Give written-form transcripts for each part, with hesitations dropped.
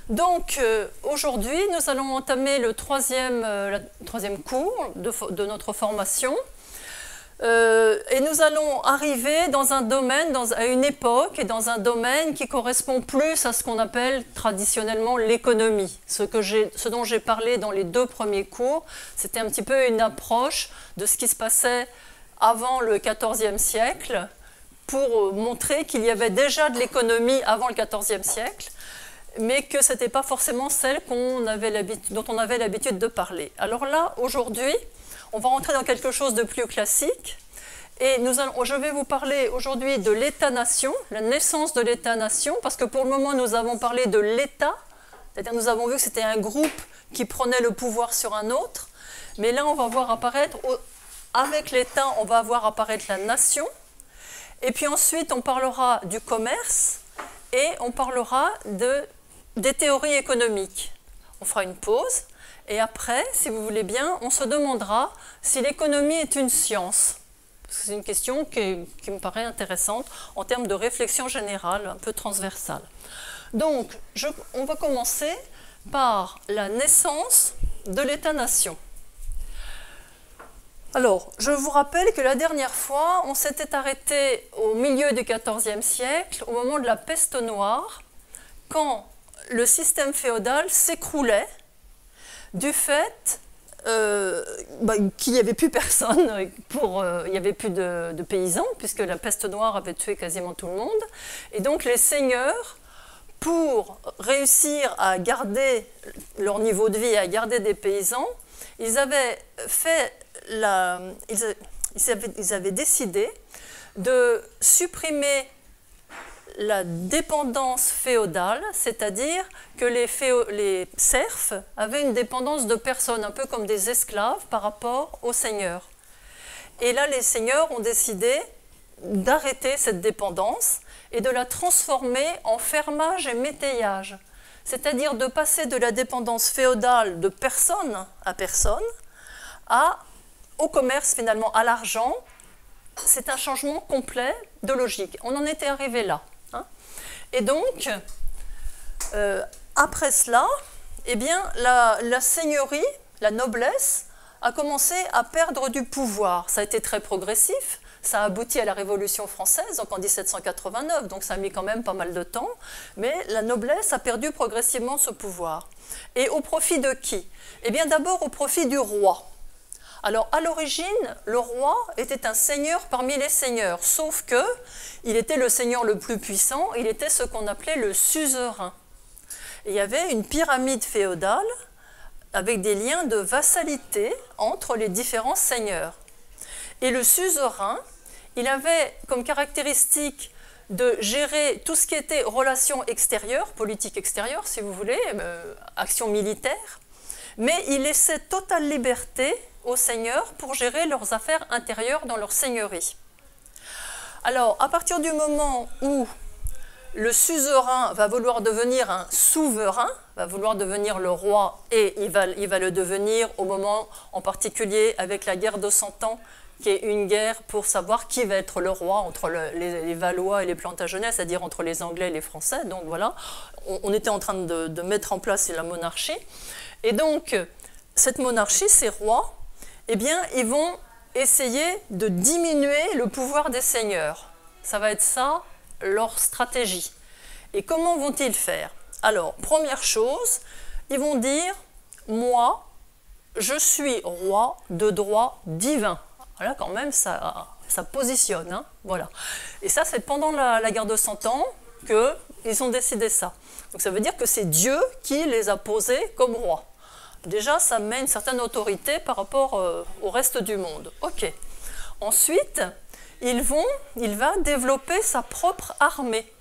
Donc aujourd'hui, nous allons entamer le troisième cours de notre formation. Et nous allons arriver dans un domaine, à une époque et dans un domaine qui correspond plus à ce qu'on appelle traditionnellement l'économie. Ce dont j'ai parlé dans les deux premiers cours, c'était un petit peu une approche de ce qui se passait avant le XIVe siècle pour montrer qu'il y avait déjà de l'économie avant le XIVe siècle, mais que ce n'était pas forcément celle dont on avait l'habitude de parler. Alors là, aujourd'hui, on va rentrer dans quelque chose de plus classique et je vais vous parler aujourd'hui de l'État-nation, la naissance de l'État-nation, parce que pour le moment nous avons parlé de l'État, c'est-à-dire nous avons vu que c'était un groupe qui prenait le pouvoir sur un autre, mais là on va voir apparaître, avec l'État on va voir apparaître la nation, et puis ensuite on parlera du commerce et on parlera des théories économiques. On fera une pause. Et après, si vous voulez bien, on se demandera si l'économie est une science. C'est une question qui me paraît intéressante en termes de réflexion générale, un peu transversale. Donc, on va commencer par la naissance de l'État-nation. Alors, je vous rappelle que la dernière fois, on s'était arrêté au milieu du XIVe siècle, au moment de la peste noire, quand le système féodal s'écroulait du fait qu'il n'y avait plus personne, il n'y avait plus de paysans, puisque la peste noire avait tué quasiment tout le monde. Et donc les seigneurs, pour réussir à garder leur niveau de vie, à garder des paysans, ils avaient décidé de supprimer la dépendance féodale, c'est-à-dire que les serfs avaient une dépendance de personnes, un peu comme des esclaves par rapport aux seigneurs. Et là, les seigneurs ont décidé d'arrêter cette dépendance et de la transformer en fermage et métayage, c'est-à-dire de passer de la dépendance féodale de personne à personne au commerce finalement, à l'argent. C'est un changement complet de logique. On en était arrivé là. Et donc, après cela, eh bien, la seigneurie, la noblesse, a commencé à perdre du pouvoir. Ça a été très progressif, ça a abouti à la Révolution française, donc en 1789, donc ça a mis quand même pas mal de temps, mais la noblesse a perdu progressivement ce pouvoir. Et au profit de qui? Eh bien, d'abord au profit du roi. Alors, à l'origine, le roi était un seigneur parmi les seigneurs, sauf qu'il était le seigneur le plus puissant, il était ce qu'on appelait le suzerain. Et il y avait une pyramide féodale avec des liens de vassalité entre les différents seigneurs. Et le suzerain, il avait comme caractéristique de gérer tout ce qui était relations extérieures, politique extérieure si vous voulez, action militaire, mais il laissait totale liberté aux seigneurs pour gérer leurs affaires intérieures dans leur seigneurie. Alors, à partir du moment où le suzerain va vouloir devenir un souverain, va vouloir devenir le roi, et il va le devenir au moment en particulier avec la guerre de 100 ans, qui est une guerre pour savoir qui va être le roi entre les Valois et les Plantagenets, c'est-à-dire entre les Anglais et les Français. Donc voilà, on était en train de mettre en place la monarchie. Et donc, cette monarchie, ces rois, eh bien, ils vont essayer de diminuer le pouvoir des seigneurs. Ça va être ça, leur stratégie. Et comment vont-ils faire? Alors, première chose, ils vont dire, moi, je suis roi de droit divin. Voilà, quand même, ça positionne. Hein, voilà. Et ça, c'est pendant la guerre de 100 ans qu'ils ont décidé ça. Donc, ça veut dire que c'est Dieu qui les a posés comme rois. Déjà, ça met une certaine autorité par rapport au reste du monde. Ok. Ensuite, il va développer sa propre armée.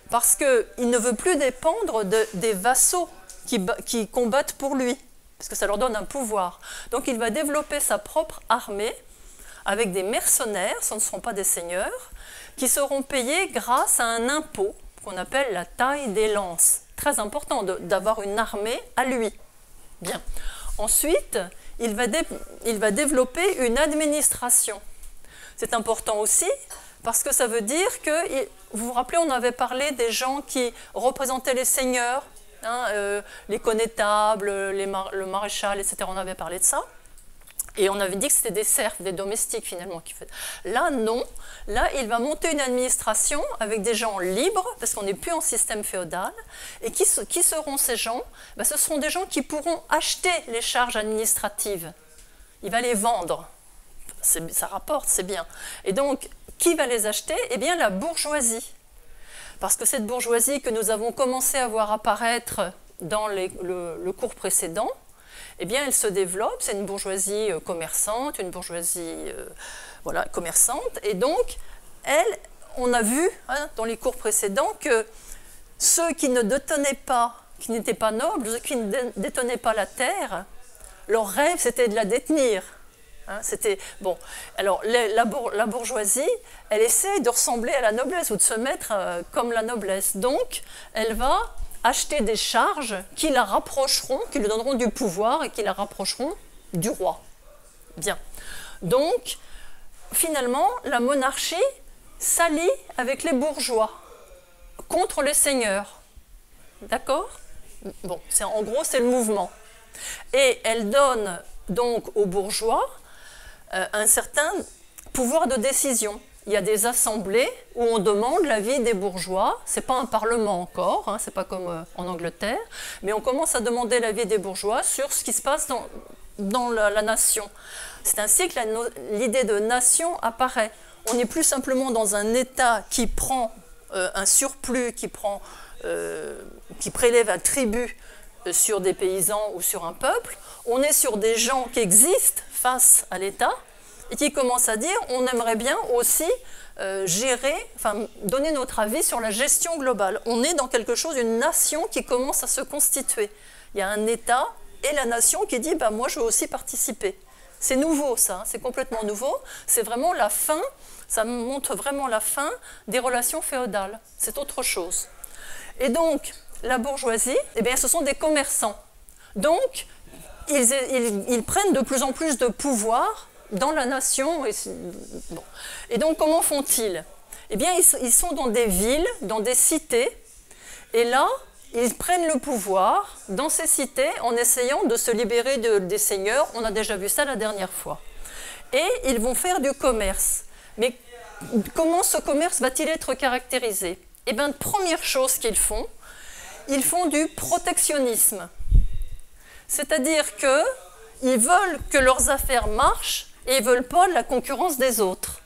Parce qu'il ne veut plus dépendre des vassaux qui combattent pour lui. Parce que ça leur donne un pouvoir. Donc, il va développer sa propre armée avec des mercenaires, ce ne seront pas des seigneurs, qui seront payés grâce à un impôt qu'on appelle la taille des lances. Très important d'avoir une armée à lui. Bien. Ensuite, il va développer une administration. C'est important aussi parce que ça veut dire que, vous vous rappelez, on avait parlé des gens qui représentaient les seigneurs, hein, les connétables, le maréchal, etc. On avait parlé de ça. Et on avait dit que c'était des serfs, des domestiques finalement. Là, non. Là, il va monter une administration avec des gens libres, parce qu'on n'est plus en système féodal. Et qui seront ces gens? Ben, ce seront des gens qui pourront acheter les charges administratives. Il va les vendre. Ça rapporte, c'est bien. Et donc, qui va les acheter? Eh bien, la bourgeoisie. Parce que cette bourgeoisie que nous avons commencé à voir apparaître dans le cours précédent, eh bien, elle se développe, c'est une bourgeoisie commerçante, une bourgeoisie voilà, commerçante, et donc, on a vu hein, dans les cours précédents que ceux qui ne détenaient pas, qui n'étaient pas nobles, ceux qui ne détenaient pas la terre, leur rêve, c'était de la détenir. Hein, c'était, bon, alors la bourgeoisie, elle essaie de ressembler à la noblesse, ou de se mettre comme la noblesse, donc, elle va acheter des charges qui la rapprocheront, qui lui donneront du pouvoir et qui la rapprocheront du roi. Bien. Donc, finalement, la monarchie s'allie avec les bourgeois contre les seigneurs. D'accord? Bon, en gros, c'est le mouvement. Et elle donne donc aux bourgeois un certain pouvoir de décision. Il y a des assemblées où on demande l'avis des bourgeois. Ce n'est pas un parlement encore, hein, ce n'est pas comme en Angleterre, mais on commence à demander l'avis des bourgeois sur ce qui se passe dans la nation. C'est ainsi que l'idée de nation apparaît. On n'est plus simplement dans un État qui prend un surplus, qui prélève un tribut sur des paysans ou sur un peuple. On est sur des gens qui existent face à l'État, et qui commence à dire on aimerait bien aussi gérer, enfin donner notre avis sur la gestion globale. On est dans quelque chose, une nation qui commence à se constituer. Il y a un État et la nation qui dit bah, moi je veux aussi participer. C'est nouveau ça, hein, c'est complètement nouveau. C'est vraiment la fin, ça montre vraiment la fin des relations féodales. C'est autre chose. Et donc la bourgeoisie, eh bien, ce sont des commerçants. Donc ils prennent de plus en plus de pouvoir dans la nation. Bon. Et donc, comment font-ils? Eh bien, ils sont dans des villes, dans des cités, et là, ils prennent le pouvoir dans ces cités en essayant de se libérer des seigneurs. On a déjà vu ça la dernière fois. Et ils vont faire du commerce. Mais comment ce commerce va-t-il être caractérisé? Eh bien, première chose qu'ils font du protectionnisme. C'est-à-dire qu'ils veulent que leurs affaires marchent, et ils ne veulent pas de la concurrence des autres.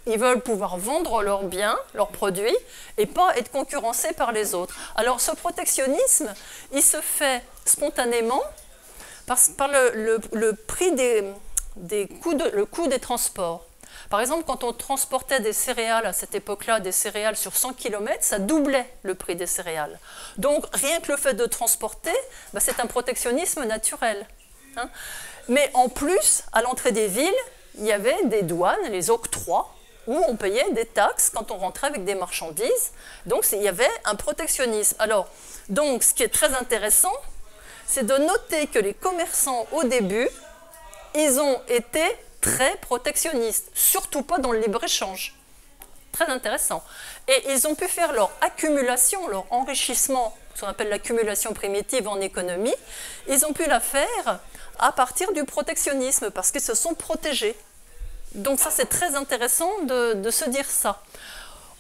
Ils veulent pouvoir vendre leurs biens, leurs produits, et pas être concurrencés par les autres. Alors ce protectionnisme, il se fait spontanément par le prix le coût des transports. Par exemple, quand on transportait des céréales à cette époque-là, des céréales sur 100 km, ça doublait le prix des céréales. Donc rien que le fait de transporter, bah, c'est un protectionnisme naturel. Hein. Mais en plus, à l'entrée des villes, il y avait des douanes, les octrois, où on payait des taxes quand on rentrait avec des marchandises. Donc il y avait un protectionnisme. Alors, donc, ce qui est très intéressant, c'est de noter que les commerçants, au début, ils ont été très protectionnistes, surtout pas dans le libre-échange. Très intéressant. Et ils ont pu faire leur accumulation, leur enrichissement, ce qu'on appelle l'accumulation primitive en économie, ils ont pu la faire à partir du protectionnisme, parce qu'ils se sont protégés. Donc ça, c'est très intéressant de se dire ça.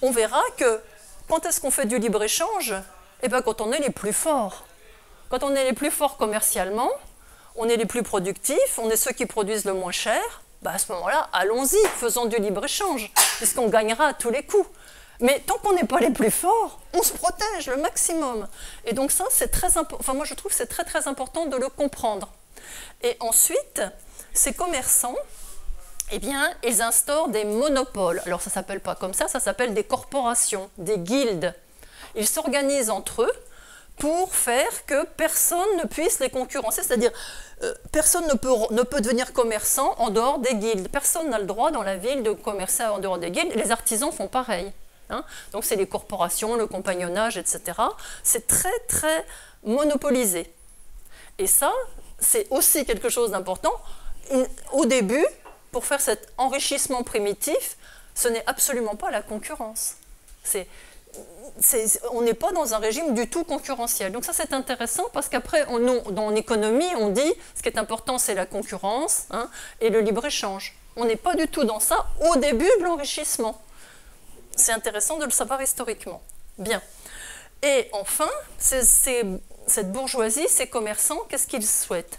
On verra que quand est-ce qu'on fait du libre-échange? Eh bien, quand on est les plus forts. Quand on est les plus forts commercialement, on est les plus productifs, on est ceux qui produisent le moins cher, bah à ce moment-là, allons-y, faisons du libre-échange, puisqu'on gagnera à tous les coups. Mais tant qu'on n'est pas les plus forts, on se protège le maximum. Et donc ça, c'est très important. Enfin, moi, je trouve que c'est très, très important de le comprendre. Et ensuite, ces commerçants, eh bien, ils instaurent des monopoles. Alors, ça ne s'appelle pas comme ça s'appelle des corporations, des guildes. Ils s'organisent entre eux pour faire que personne ne puisse les concurrencer, c'est-à-dire personne ne peut devenir commerçant en dehors des guildes. Personne n'a le droit dans la ville de commercer en dehors des guildes. Les artisans font pareil. Hein. Donc c'est les corporations, le compagnonnage, etc. C'est très, très monopolisé. Et ça, c'est aussi quelque chose d'important. Au début, pour faire cet enrichissement primitif, ce n'est absolument pas la concurrence. on n'est pas dans un régime du tout concurrentiel. Donc ça, c'est intéressant parce qu'après, dans l'économie, on dit ce qui est important, c'est la concurrence, hein, et le libre-échange. On n'est pas du tout dans ça au début de l'enrichissement. C'est intéressant de le savoir historiquement. Bien. Et enfin, cette bourgeoisie, ces commerçants, qu'est-ce qu'ils souhaitent?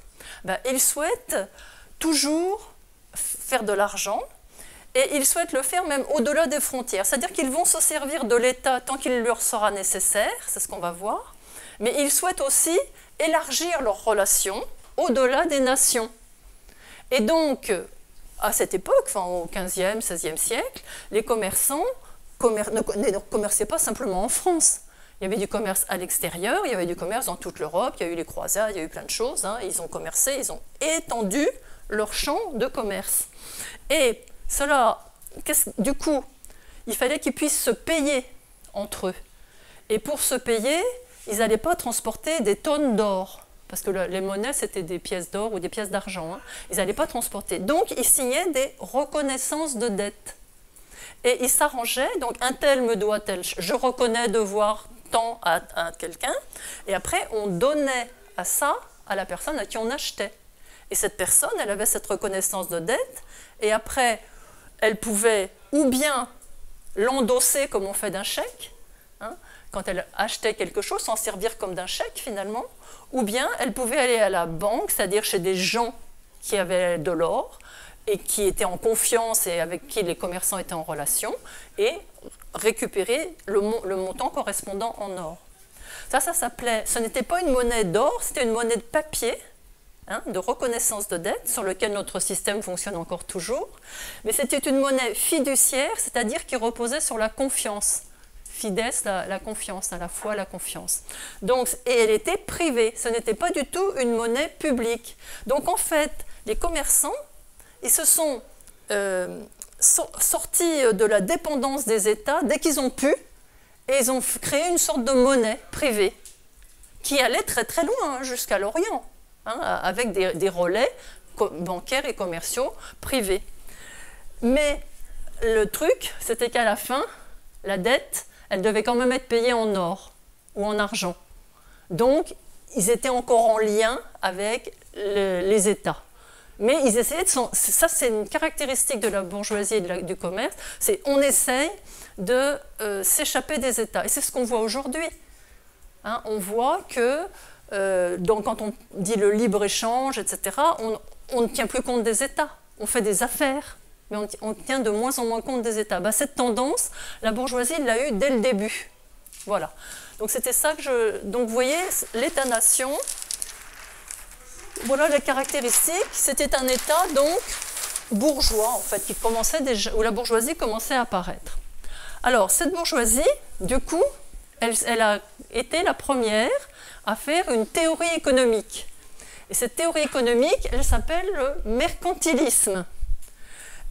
Ils souhaitent toujours faire de l'argent, et ils souhaitent le faire même au-delà des frontières. C'est-à-dire qu'ils vont se servir de l'État tant qu'il leur sera nécessaire, c'est ce qu'on va voir, mais ils souhaitent aussi élargir leurs relations au-delà des nations. Et donc, à cette époque, enfin, au XVe, XVIe siècle, les commerçants ne commerçaient pas simplement en France. Il y avait du commerce à l'extérieur, il y avait du commerce dans toute l'Europe, il y a eu les croisades, il y a eu plein de choses. Hein, ils ont commercé, ils ont étendu leur champ de commerce. Et cela, du coup, il fallait qu'ils puissent se payer entre eux. Et pour se payer, ils n'allaient pas transporter des tonnes d'or, parce que les monnaies, c'était des pièces d'or ou des pièces d'argent. Hein. Ils n'allaient pas transporter. Donc, ils signaient des reconnaissances de dettes. Et ils s'arrangeaient, donc un tel me doit tel, je reconnais devoir tant à quelqu'un, et après, on donnait à ça à la personne à qui on achetait. Et cette personne, elle avait cette reconnaissance de dette, et après, elle pouvait ou bien l'endosser comme on fait d'un chèque, hein, quand elle achetait quelque chose, s'en servir comme d'un chèque finalement, ou bien elle pouvait aller à la banque, c'est-à-dire chez des gens qui avaient de l'or et qui étaient en confiance et avec qui les commerçants étaient en relation, et récupérer le montant correspondant en or. Ça s'appelait, ce n'était pas une monnaie d'or, c'était une monnaie de papier, hein, de reconnaissance de dette, sur lequel notre système fonctionne encore toujours, mais c'était une monnaie fiduciaire, c'est-à-dire qui reposait sur la confiance. Fides, la confiance, à la foi, la confiance. Donc, et elle était privée, ce n'était pas du tout une monnaie publique. Donc en fait, les commerçants, ils se sont sortis de la dépendance des États dès qu'ils ont pu, et ils ont créé une sorte de monnaie privée, qui allait très très loin, hein, jusqu'à l'Orient. Hein, avec des relais bancaires et commerciaux privés. Mais le truc, c'était qu'à la fin, la dette, elle devait quand même être payée en or ou en argent. Donc, ils étaient encore en lien avec les États. Mais ils essayaient de... Ça, c'est une caractéristique de la bourgeoisie et du commerce, c'est on essaye de s'échapper des États. Et c'est ce qu'on voit aujourd'hui. Hein, on voit que donc quand on dit le libre-échange, etc., on ne tient plus compte des États. On fait des affaires, mais on tient de moins en moins compte des États. Cette tendance, la bourgeoisie l'a eue dès le début. Voilà. Donc c'était ça que je... Donc vous voyez, l'État-nation, voilà les caractéristiques. C'était un État, donc, bourgeois, en fait, qui commençait déjà, où la bourgeoisie commençait à apparaître. Alors, cette bourgeoisie, du coup, elle a été la première à faire une théorie économique. Et cette théorie économique, elle s'appelle le mercantilisme.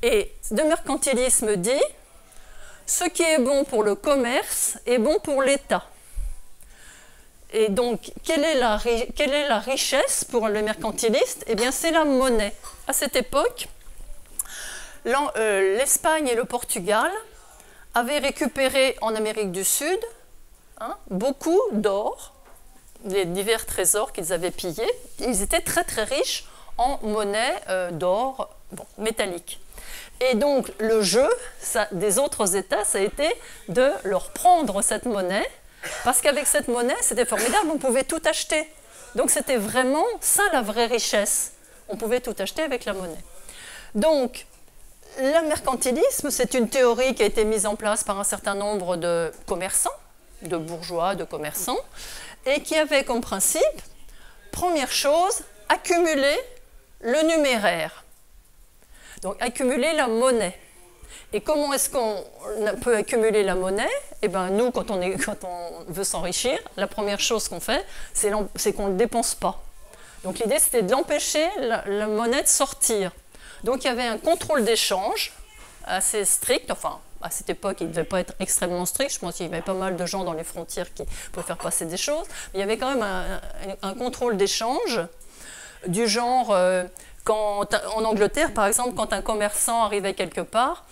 Et le mercantilisme dit « ce qui est bon pour le commerce est bon pour l'État ». Et donc, quelle est la richesse pour le mercantiliste? Eh bien, c'est la monnaie. À cette époque, l'Espagne et le Portugal avaient récupéré en Amérique du Sud beaucoup d'or, les divers trésors qu'ils avaient pillés. Ils étaient très très riches en monnaie d'or métallique. Et donc le jeu des autres États, ça a été de leur prendre cette monnaie, parce qu'avec cette monnaie, c'était formidable, on pouvait tout acheter. Donc c'était vraiment ça la vraie richesse. On pouvait tout acheter avec la monnaie. Donc le mercantilisme, c'est une théorie qui a été mise en place par un certain nombre de commerçants, de bourgeois, de commerçants, et qui avait comme principe, première chose, accumuler le numéraire. Donc accumuler la monnaie. Et comment est-ce qu'on peut accumuler la monnaie? Eh bien nous, quand on veut s'enrichir, la première chose qu'on fait, c'est qu'on ne le dépense pas. Donc l'idée, c'était d'empêcher la monnaie de sortir. Donc il y avait un contrôle d'échange assez strict, enfin à cette époque il ne devait pas être extrêmement strict, je pense qu'il y avait pas mal de gens dans les frontières qui pouvaient faire passer des choses, mais il y avait quand même un contrôle d'échange du genre, en Angleterre par exemple, quand un commerçant arrivait quelque part,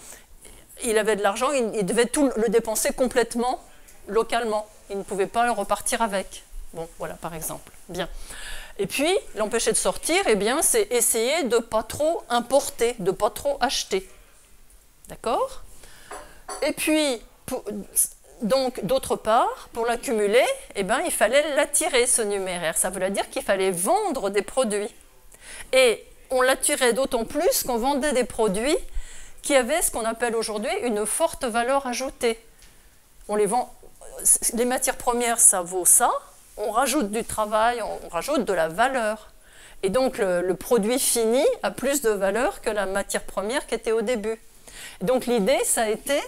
il avait de l'argent, il devait tout le dépenser complètement localement. Ils ne pouvaient pas repartir avec. Bon, voilà, par exemple. Bien. Et puis, l'empêcher de sortir, eh bien, c'est essayer de ne pas trop importer, de ne pas trop acheter. D'accord? Et puis, donc, d'autre part, pour l'accumuler, eh ben, il fallait l'attirer, ce numéraire. Ça veut dire qu'il fallait vendre des produits. Et on l'attirait d'autant plus qu'on vendait des produits qui avaient ce qu'on appelle aujourd'hui une forte valeur ajoutée. On les vend, les matières premières, ça vaut ça, on rajoute du travail, on rajoute de la valeur. Et donc le produit fini a plus de valeur que la matière première qui était au début. Et donc l'idée, ça a été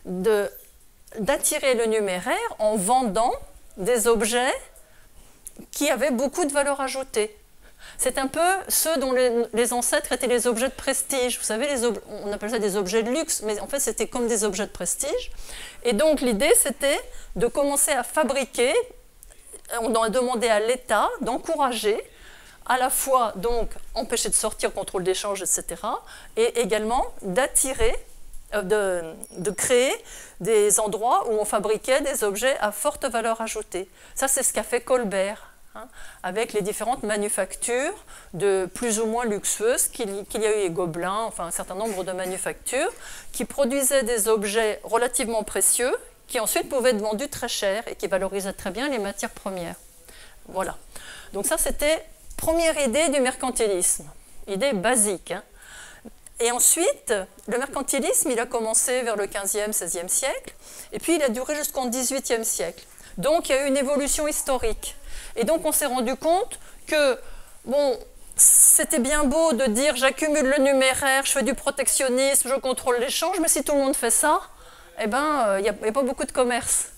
d'attirer le numéraire en vendant des objets qui avaient beaucoup de valeur ajoutée. C'est un peu ceux dont les ancêtres étaient les objets de prestige. Vous savez, on appelle ça des objets de luxe, mais en fait, c'était comme des objets de prestige. Et donc, l'idée, c'était de commencer à fabriquer. On a demandé à l'État d'encourager, à la fois, donc, empêcher de sortir, contrôle d'échange, etc., et également d'attirer, de créer des endroits où on fabriquait des objets à forte valeur ajoutée. Ça, c'est ce qu'a fait Colbert. Avec les différentes manufactures de plus ou moins luxueuses qu'il y a eu, les Gobelins, enfin un certain nombre de manufactures, qui produisaient des objets relativement précieux, qui ensuite pouvaient être vendus très cher et qui valorisaient très bien les matières premières. Voilà. Donc ça, c'était première idée du mercantilisme, idée basique. Hein. Et ensuite, le mercantilisme, il a commencé vers le 15e, 16e siècle, et puis il a duré jusqu'au 18e siècle. Donc il y a eu une évolution historique. Et donc on s'est rendu compte que, bon, c'était bien beau de dire j'accumule le numéraire, je fais du protectionnisme, je contrôle l'échange, mais si tout le monde fait ça, eh ben, il n'y a pas beaucoup de commerce.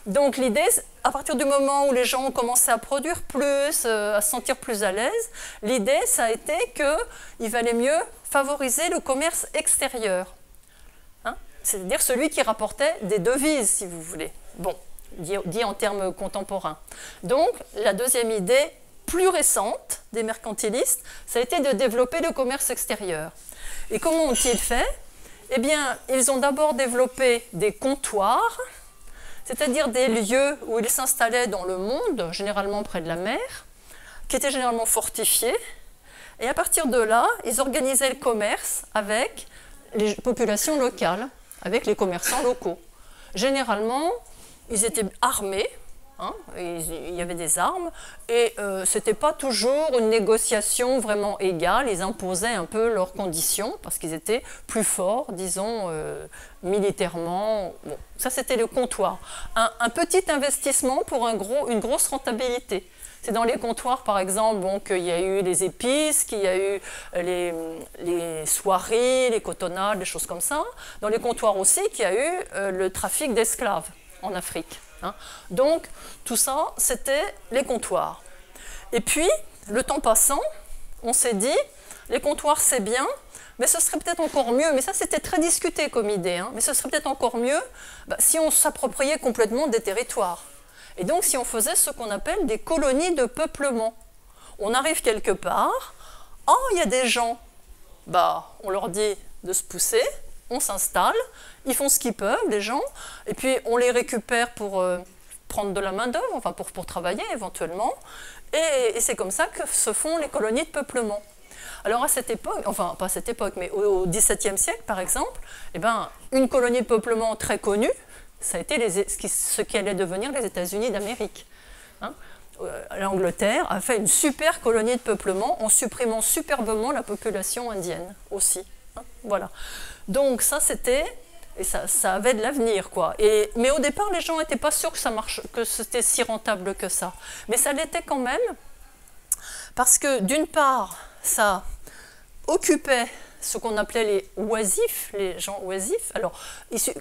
Donc l'idée, à partir du moment où les gens ont commencé à produire plus, à se sentir plus à l'aise, l'idée, ça a été qu'il valait mieux favoriser le commerce extérieur. Hein? C'est-à-dire celui qui rapportait des devises, si vous voulez. Bon. Dit en termes contemporains. Donc, la deuxième idée, plus récente des mercantilistes, ça a été de développer le commerce extérieur. Et comment ont-ils fait? Eh bien, ils ont d'abord développé des comptoirs, c'est-à-dire des lieux où ils s'installaient dans le monde, généralement près de la mer, qui étaient généralement fortifiés. Et à partir de là, ils organisaient le commerce avec les populations locales, avec les commerçants locaux. Généralement, ils étaient armés, hein, il y avait des armes, et ce n'était pas toujours une négociation vraiment égale, ils imposaient un peu leurs conditions, parce qu'ils étaient plus forts, disons, militairement. Bon, ça, c'était le comptoir. Un petit investissement pour une grosse rentabilité. C'est dans les comptoirs, par exemple, bon, qu'il y a eu les épices, qu'il y a eu les soieries, les cotonnades, des choses comme ça. Dans les comptoirs aussi, qu'il y a eu le trafic d'esclaves en Afrique. Hein. Donc, tout ça, c'était les comptoirs. Et puis, le temps passant, on s'est dit, les comptoirs, c'est bien, mais ce serait peut-être encore mieux, mais ça, c'était très discuté comme idée, hein, mais ce serait peut-être encore mieux si on s'appropriait complètement des territoires. Et donc, si on faisait ce qu'on appelle des colonies de peuplement. On arrive quelque part, oh, il y a des gens, on leur dit de se pousser, on s'installe, ils font ce qu'ils peuvent, les gens, et puis on les récupère pour prendre de la main-d'œuvre, enfin pour travailler éventuellement, et c'est comme ça que se font les colonies de peuplement. Alors à cette époque, enfin pas à cette époque, mais au XVIIe siècle par exemple, eh ben, une colonie de peuplement très connue, ça a été ce qui allait devenir les États-Unis d'Amérique. Hein. L'Angleterre a fait une super colonie de peuplement en supprimant superbement la population indienne aussi. Hein. Voilà. Donc ça c'était, et ça avait de l'avenir quoi. Mais au départ les gens n'étaient pas sûrs que ça marche, que c'était si rentable que ça. Mais ça l'était quand même, parce que d'une part ça occupait ce qu'on appelait les oisifs, les gens oisifs. Alors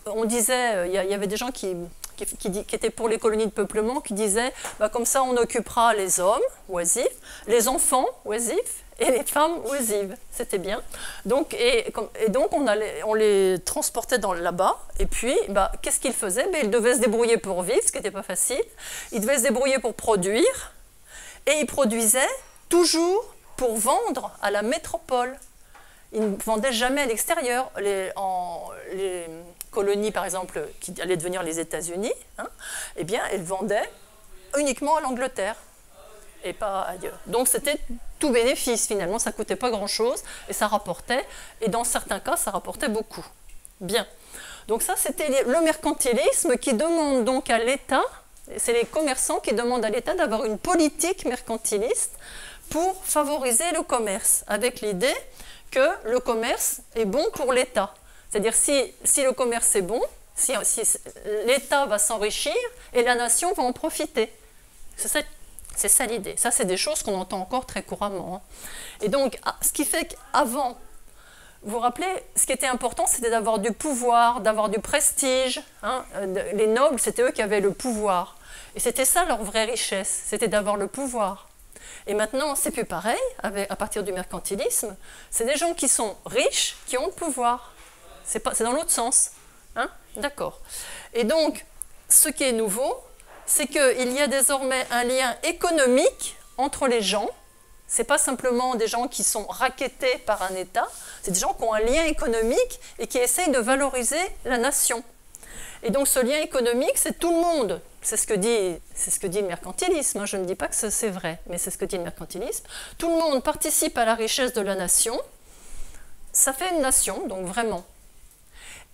on disait, il y avait des gens qui étaient pour les colonies de peuplement, qui disaient comme ça on occupera les hommes oisifs, les enfants oisifs, et les femmes oisives, c'était bien. Donc, et donc on les transportait là-bas, et puis qu'est-ce qu'ils faisaient? Ils devaient se débrouiller pour vivre, ce qui n'était pas facile. Ils devaient se débrouiller pour produire, et ils produisaient toujours pour vendre à la métropole. Ils ne vendaient jamais à l'extérieur. Les colonie, par exemple, qui allait devenir les États-Unis, hein, eh bien, elles vendaient uniquement à l'Angleterre et pas ailleurs. Donc c'était tout bénéfice finalement, ça ne coûtait pas grand-chose et ça rapportait, et dans certains cas, ça rapportait beaucoup. Bien. Donc ça, c'était le mercantilisme qui demande donc à l'État, c'est les commerçants qui demandent à l'État d'avoir une politique mercantiliste pour favoriser le commerce, avec l'idée que le commerce est bon pour l'État. C'est-à-dire si le commerce est bon, si l'État va s'enrichir et la nation va en profiter. C'est ça l'idée. Ça, c'est des choses qu'on entend encore très couramment. Hein. Et donc, ce qui fait qu'avant, vous vous rappelez, ce qui était important, c'était d'avoir du pouvoir, d'avoir du prestige. Hein. Les nobles, c'était eux qui avaient le pouvoir. Et c'était ça leur vraie richesse, c'était d'avoir le pouvoir. Et maintenant, c'est plus pareil, à partir du mercantilisme. C'est des gens qui sont riches, qui ont le pouvoir. C'est dans l'autre sens. Hein. D'accord. Et donc, ce qui est nouveau, c'est qu'il y a désormais un lien économique entre les gens. Ce n'est pas simplement des gens qui sont rackettés par un État, c'est des gens qui ont un lien économique et qui essayent de valoriser la nation. Et donc ce lien économique, c'est tout le monde. C'est ce que dit le mercantilisme. Je ne dis pas que c'est vrai, mais c'est ce que dit le mercantilisme. Tout le monde participe à la richesse de la nation. Ça fait une nation, donc vraiment.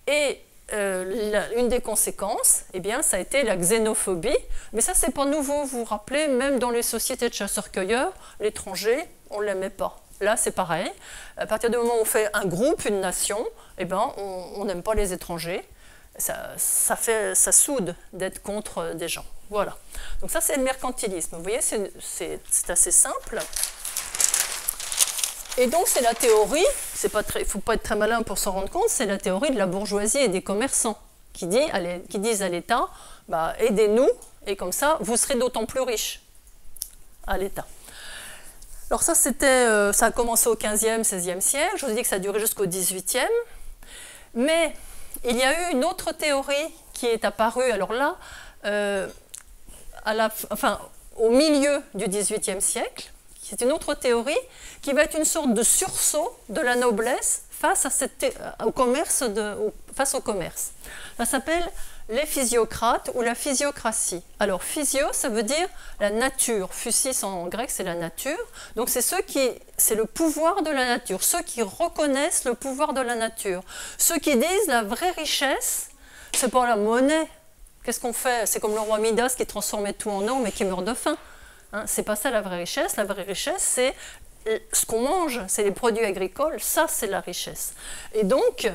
Et une des conséquences, eh bien, ça a été la xénophobie. Mais ça, c'est pas nouveau. Vous vous rappelez, même dans les sociétés de chasseurs-cueilleurs, l'étranger, on ne l'aimait pas. Là, c'est pareil. À partir du moment où on fait un groupe, une nation, eh ben, on n'aime pas les étrangers. Ça soude d'être contre des gens. Voilà. Donc ça, c'est le mercantilisme. Vous voyez, c'est assez simple. Et donc, c'est la théorie, il ne faut pas être très malin pour s'en rendre compte, c'est la théorie de la bourgeoisie et des commerçants qui disent à l'État, bah, aidez-nous, et comme ça, vous serez d'autant plus riches à l'État. Alors ça, ça a commencé au 15e, 16e siècle, je vous ai dit que ça a duré jusqu'au 18e, mais il y a eu une autre théorie qui est apparue, alors là, au milieu du 18e siècle. C'est une autre théorie qui va être une sorte de sursaut de la noblesse face au commerce. Ça s'appelle les physiocrates ou la physiocratie. Alors, physio, ça veut dire la nature. Physis en grec, c'est la nature. Donc, c'est le pouvoir de la nature. Ceux qui reconnaissent le pouvoir de la nature. Ceux qui disent la vraie richesse, c'est pas la monnaie. Qu'est-ce qu'on fait? C'est comme le roi Midas qui transformait tout en or mais qui meurt de faim. Hein, c'est pas ça la vraie richesse. La vraie richesse, c'est ce qu'on mange, c'est les produits agricoles. Ça, c'est la richesse. Et donc,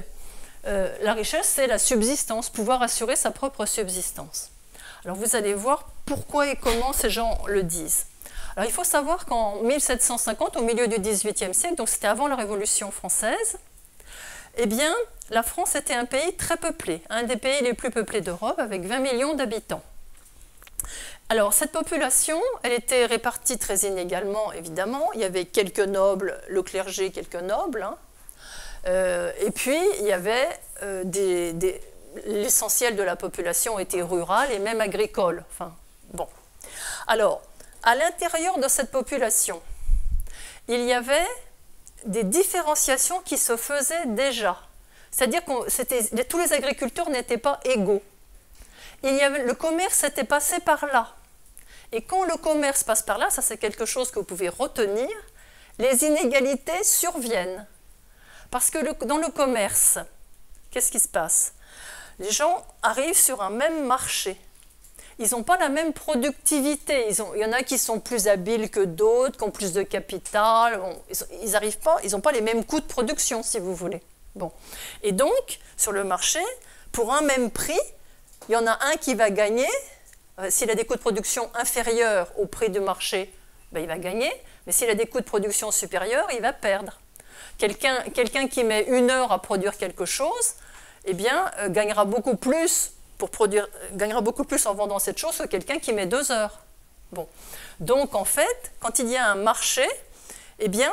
la richesse, c'est la subsistance, pouvoir assurer sa propre subsistance. Alors, vous allez voir pourquoi et comment ces gens le disent. Alors, il faut savoir qu'en 1750, au milieu du XVIIIe siècle, donc c'était avant la Révolution française, eh bien, la France était un pays très peuplé, un des pays les plus peuplés d'Europe, avec 20 millions d'habitants. Alors, cette population, elle était répartie très inégalement, évidemment. Il y avait quelques nobles, le clergé, quelques nobles. Hein. Et puis, il y avait l'essentiel de la population était rurale et même agricole. Enfin, bon. Alors, à l'intérieur de cette population, il y avait des différenciations qui se faisaient déjà. C'est-à-dire que tous les agriculteurs n'étaient pas égaux. Le commerce était passé par là. Et quand le commerce passe par là, ça c'est quelque chose que vous pouvez retenir, les inégalités surviennent. Parce que dans le commerce, qu'est-ce qui se passe? Les gens arrivent sur un même marché. Ils n'ont pas la même productivité. Il y en a qui sont plus habiles que d'autres, qui ont plus de capital. Bon, ils n'ont pas les mêmes coûts de production, si vous voulez. Bon. Et donc, sur le marché, pour un même prix, il y en a un qui va gagner. S'il a des coûts de production inférieurs au prix du marché, ben, il va gagner. Mais s'il a des coûts de production supérieurs, il va perdre. Quelqu'un qui met 1 heure à produire quelque chose, eh bien, gagnera beaucoup plus en vendant cette chose que quelqu'un qui met 2 heures. Bon. Donc, en fait, quand il y a un marché, eh bien,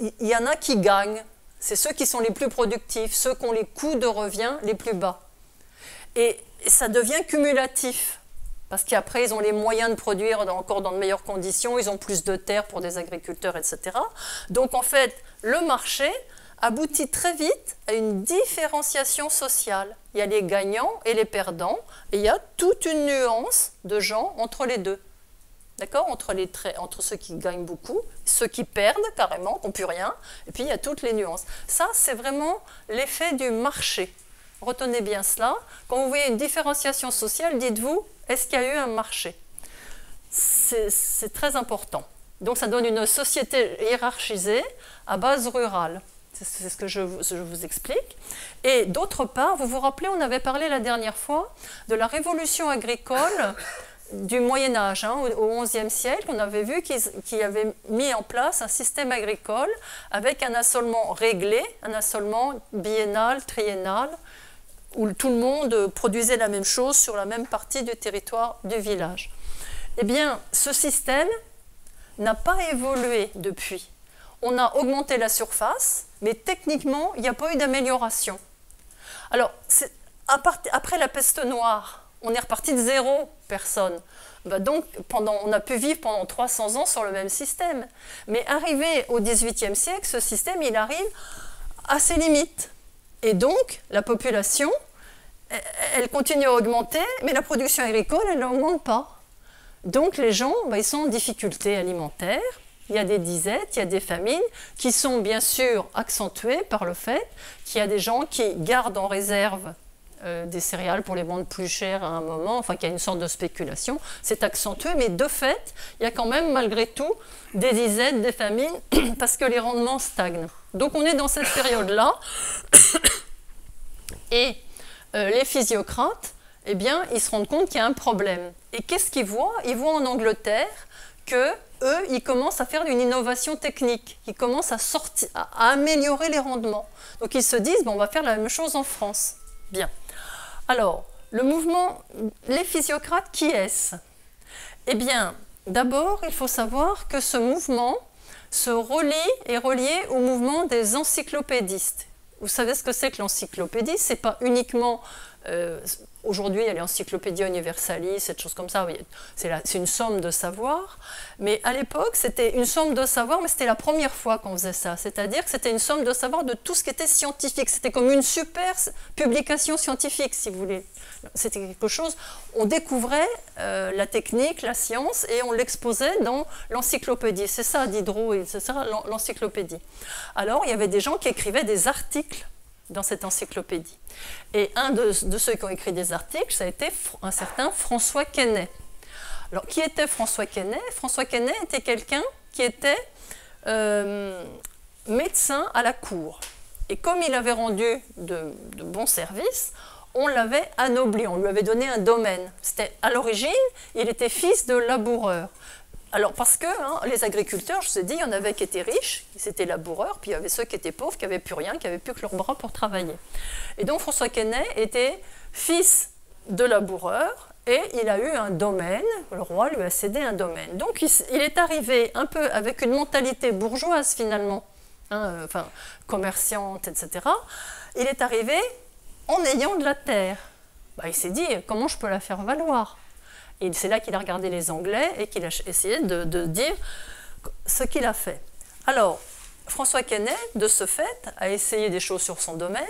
il y en a qui gagnent. C'est ceux qui sont les plus productifs, ceux qui ont les coûts de revient les plus bas. Et ça devient cumulatif. Parce qu'après, ils ont les moyens de produire encore dans de meilleures conditions, ils ont plus de terres pour des agriculteurs, etc. Donc, en fait, le marché aboutit très vite à une différenciation sociale. Il y a les gagnants et les perdants, et il y a toute une nuance de gens entre les deux. D'accord, entre ceux qui gagnent beaucoup, ceux qui perdent carrément, qui n'ont plus rien, et puis il y a toutes les nuances. Ça, c'est vraiment l'effet du marché. Retenez bien cela. Quand vous voyez une différenciation sociale, dites-vous, est-ce qu'il y a eu un marché? C'est très important. Donc ça donne une société hiérarchisée à base rurale. C'est ce que je vous explique. Et d'autre part, vous vous rappelez, on avait parlé la dernière fois de la révolution agricole du Moyen-Âge, au XIe siècle. On avait vu qu'ils avaient mis en place un système agricole avec un assolement réglé, un assolement biennal, triennal, où tout le monde produisait la même chose sur la même partie du territoire du village. Eh bien, ce système n'a pas évolué depuis. On a augmenté la surface, mais techniquement, il n'y a pas eu d'amélioration. Alors, après la peste noire, on est reparti de 0 personne. Donc, on a pu vivre pendant 300 ans sur le même système. Mais arrivé au XVIIIe siècle, ce système, il arrive à ses limites. Et donc, la population, elle continue à augmenter, mais la production agricole, elle n'augmente pas. Donc, les gens, ils sont en difficulté alimentaire. Il y a des disettes, il y a des famines qui sont bien sûr accentuées par le fait qu'il y a des gens qui gardent en réserve des céréales pour les vendre plus cher à un moment, enfin qu'il y a une sorte de spéculation, c'est accentué, mais de fait, il y a quand même malgré tout des disettes, des famines, parce que les rendements stagnent. Donc on est dans cette période-là, et les physiocrates, eh bien, ils se rendent compte qu'il y a un problème. Et qu'est-ce qu'ils voient? Ils voient en Angleterre que eux, ils commencent à faire une innovation technique, ils commencent à améliorer les rendements. Donc ils se disent, on va faire la même chose en France. Bien. Alors, le mouvement, les physiocrates, qui est-ce? Eh bien, d'abord, il faut savoir que ce mouvement est relié au mouvement des encyclopédistes. Vous savez ce que c'est que l'encyclopédie? Ce n'est pas uniquement... Aujourd'hui, il y a l'encyclopédie universalis, cette chose comme ça, c'est une somme de savoir. Mais à l'époque, c'était une somme de savoir, mais c'était la première fois qu'on faisait ça. C'est-à-dire que c'était une somme de savoir de tout ce qui était scientifique. C'était comme une super publication scientifique, si vous voulez. C'était quelque chose, on découvrait la technique, la science, et on l'exposait dans l'encyclopédie. C'est ça, Diderot, c'est ça l'encyclopédie. Alors, il y avait des gens qui écrivaient des articles dans cette encyclopédie. Et un de ceux qui ont écrit des articles, ça a été un certain François Quesnay. Alors, qui était François Quesnay? François Quesnay était quelqu'un qui était médecin à la cour. Et comme il avait rendu de bons services, on l'avait anobli, on lui avait donné un domaine. À l'origine, il était fils de laboureur. Alors, parce que les agriculteurs, je vous ai dit, il y en avait qui étaient riches, qui étaient laboureurs, puis il y avait ceux qui étaient pauvres, qui n'avaient plus rien, qui n'avaient plus que leurs bras pour travailler. Et donc, François Quesnay était fils de laboureur, et il a eu un domaine, le roi lui a cédé un domaine. Donc, il est arrivé un peu avec une mentalité bourgeoise, finalement, enfin, commerciante, etc. Il est arrivé en ayant de la terre. Il s'est dit, comment je peux la faire valoir? Et c'est là qu'il a regardé les Anglais et qu'il a essayé de dire ce qu'il a fait. Alors, François Quesnay, de ce fait, a essayé des choses sur son domaine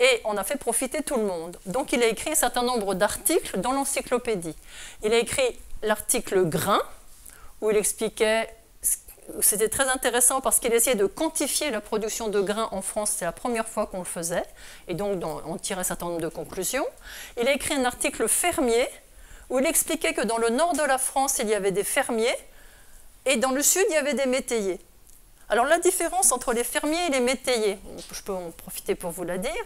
et on a fait profiter tout le monde. Donc, il a écrit un certain nombre d'articles dans l'encyclopédie. Il a écrit l'article grain, où il expliquait, c'était très intéressant parce qu'il essayait de quantifier la production de grains en France, c'est la première fois qu'on le faisait, et donc on tirait un certain nombre de conclusions. Il a écrit un article fermier, où il expliquait que dans le nord de la France, il y avait des fermiers, et dans le sud, il y avait des métayers. Alors la différence entre les fermiers et les métayers, je peux en profiter pour vous la dire,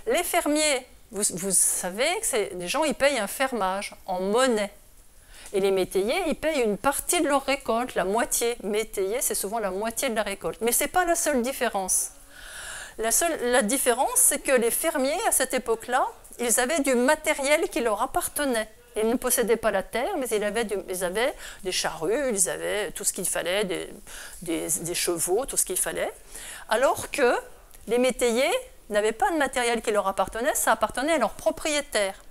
les fermiers, vous savez que c'est des gens, ils payent un fermage en monnaie. Et les métayers, ils payent une partie de leur récolte, la moitié. Métayer, c'est souvent la moitié de la récolte. Mais ce n'est pas la seule différence. La différence, c'est que les fermiers, à cette époque-là, ils avaient du matériel qui leur appartenait. Ils ne possédaient pas la terre, mais ils avaient des charrues, ils avaient tout ce qu'il fallait, des chevaux, tout ce qu'il fallait. Alors que les métayers n'avaient pas de matériel qui leur appartenait, ça appartenait à leurs propriétaires,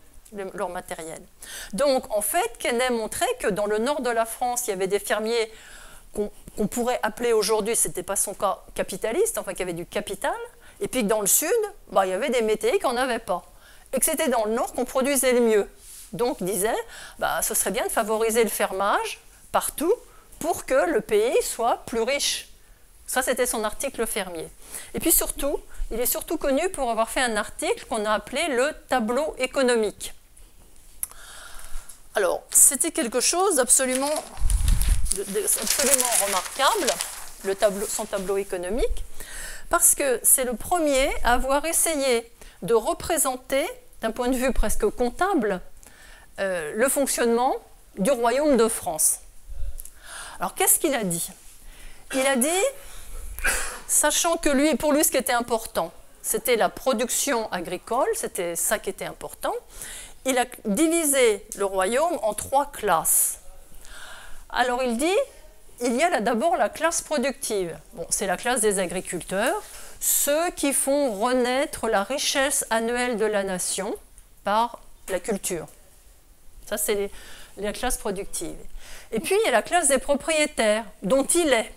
leur matériel. Donc, en fait, Quesnay montrait que dans le nord de la France, il y avait des fermiers qu'on qu'on pourrait appeler aujourd'hui, ce n'était pas son cas capitaliste, enfin qu'il y avait du capital, et puis que dans le sud, bah, il y avait des métayers qui n'en avaient pas. Et que c'était dans le nord qu'on produisait le mieux. Donc il disait, bah, ce serait bien de favoriser le fermage partout pour que le pays soit plus riche. Ça, c'était son article fermier. Et puis surtout, il est surtout connu pour avoir fait un article qu'on a appelé le tableau économique. Alors, c'était quelque chose d'absolument remarquable, son tableau économique, parce que c'est le premier à avoir essayé de représenter, d'un point de vue presque comptable, le fonctionnement du royaume de France. Alors, qu'est-ce qu'il a dit? Il a dit, sachant que pour lui, ce qui était important, c'était la production agricole, c'était ça qui était important, il a divisé le royaume en 3 classes. Alors, il dit, il y a d'abord la classe productive. Bon, c'est la classe des agriculteurs, ceux qui font renaître la richesse annuelle de la nation par la culture. Ça, c'est la classe productive. Et puis, il y a la classe des propriétaires, dont il est.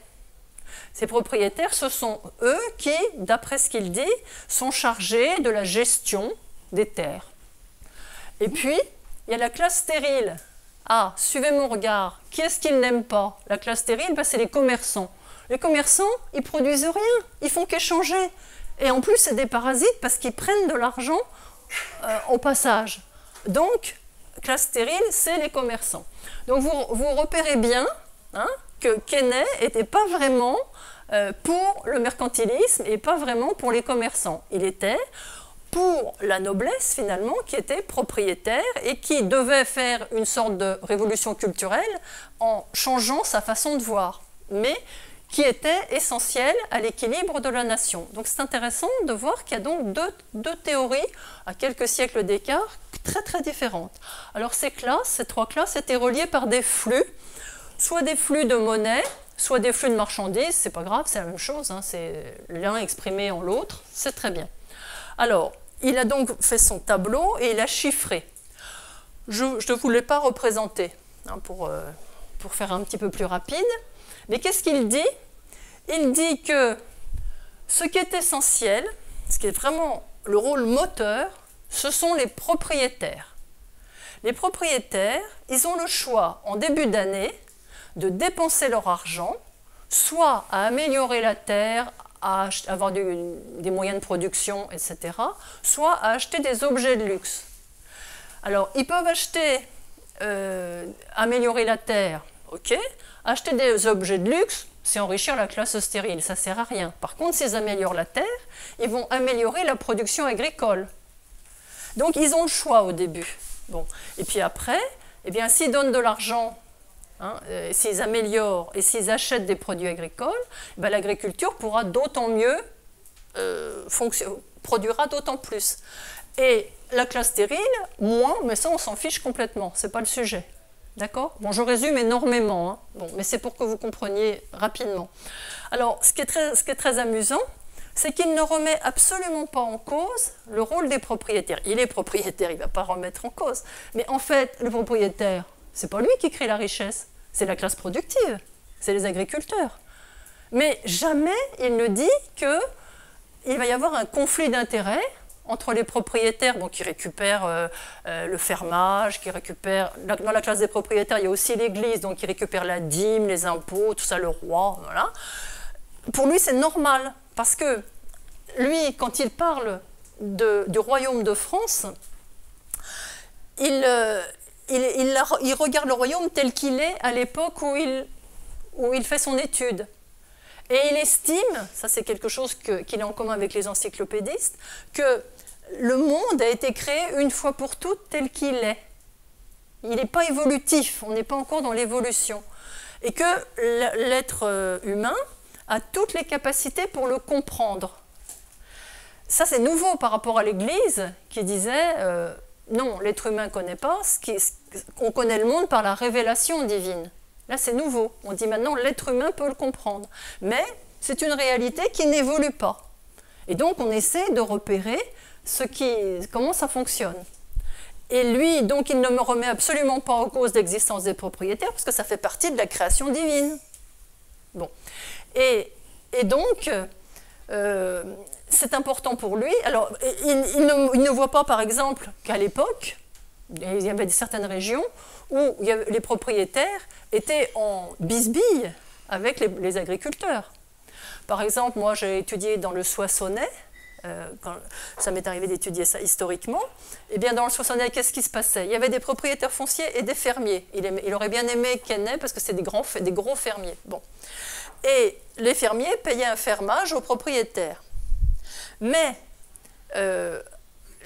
Ces propriétaires, ce sont eux qui, d'après ce qu'il dit, sont chargés de la gestion des terres. Et puis, il y a la classe stérile. Ah, suivez mon regard, qui est-ce qu'il n'aime pas? La classe stérile, ben, c'est les commerçants. Les commerçants, ils produisent rien, ils font qu'échanger. Et en plus, c'est des parasites parce qu'ils prennent de l'argent au passage. Donc, classe stérile, c'est les commerçants. Donc, vous repérez bien que Quesnay n'était pas vraiment pour le mercantilisme et pas vraiment pour les commerçants. Il était pour la noblesse, finalement, qui était propriétaire et qui devait faire une sorte de révolution culturelle en changeant sa façon de voir, mais qui était essentielle à l'équilibre de la nation. Donc c'est intéressant de voir qu'il y a donc deux théories à quelques siècles d'écart très très différentes. Alors ces 3 classes étaient reliées par des flux, soit des flux de monnaie, soit des flux de marchandises, c'est pas grave, c'est la même chose, c'est l'un exprimé en l'autre, c'est très bien. Alors, il a donc fait son tableau et il a chiffré. Je ne voulais pas représenter pour faire un petit peu plus rapide, mais qu'est-ce qu'il dit? Il dit que ce qui est essentiel, ce qui est vraiment le rôle moteur, ce sont les propriétaires. Les propriétaires, ils ont le choix en début d'année de dépenser leur argent, soit à améliorer la terre, à avoir des moyens de production, etc., soit à acheter des objets de luxe. Alors, ils peuvent acheter, améliorer la terre, ok. Acheter des objets de luxe, c'est enrichir la classe stérile, ça ne sert à rien. Par contre, s'ils améliorent la terre, ils vont améliorer la production agricole. Donc, ils ont le choix au début. Bon. Et puis après, eh bien, s'ils donnent de l'argent, s'ils améliorent et s'ils achètent des produits agricoles, ben, l'agriculture pourra d'autant mieux produira d'autant plus. Et la classe stérile, moins, mais ça on s'en fiche complètement, c'est pas le sujet. D'accord? Bon, je résume énormément, bon, mais c'est pour que vous compreniez rapidement. Alors, ce qui est très amusant, c'est qu'il ne remet absolument pas en cause le rôle des propriétaires. Il est propriétaire, il ne va pas remettre en cause. Mais en fait, le propriétaire, c'est pas lui qui crée la richesse, c'est la classe productive, c'est les agriculteurs. Mais jamais il ne dit qu'il va y avoir un conflit d'intérêts entre les propriétaires qui récupèrent le fermage, qui récupèrent... Dans la classe des propriétaires, il y a aussi l'Église, donc qui récupère la dîme, les impôts, tout ça, le roi, voilà. Pour lui, c'est normal, parce que lui, quand il parle du royaume de France, il regarde le royaume tel qu'il est à l'époque où il fait son étude. Et il estime, ça c'est quelque chose qu'il a en commun avec les encyclopédistes, que le monde a été créé une fois pour toutes tel qu'il est. Il n'est pas évolutif, on n'est pas encore dans l'évolution. Et que l'être humain a toutes les capacités pour le comprendre. Ça c'est nouveau par rapport à l'Église qui disait non, l'être humain ne connaît pas, on connaît le monde par la révélation divine. Là, c'est nouveau. On dit maintenant l'être humain peut le comprendre. Mais c'est une réalité qui n'évolue pas. Et donc, on essaie de repérer comment ça fonctionne. Et lui, donc, il ne me remet absolument pas en cause l'existence des propriétaires, parce que ça fait partie de la création divine. Bon. Et donc, c'est important pour lui. Alors, il ne voit pas, par exemple, qu'à l'époque, il y avait certaines régions où les propriétaires étaient en bisbille avec les agriculteurs. Par exemple, moi j'ai étudié dans le Soissonnais, quand ça m'est arrivé d'étudier ça historiquement, et bien dans le Soissonnais, qu'est-ce qui se passait? Il y avait des propriétaires fonciers et des fermiers. Il aurait bien aimé Quesnay parce que c'est des gros fermiers. Bon. Et les fermiers payaient un fermage aux propriétaires. Mais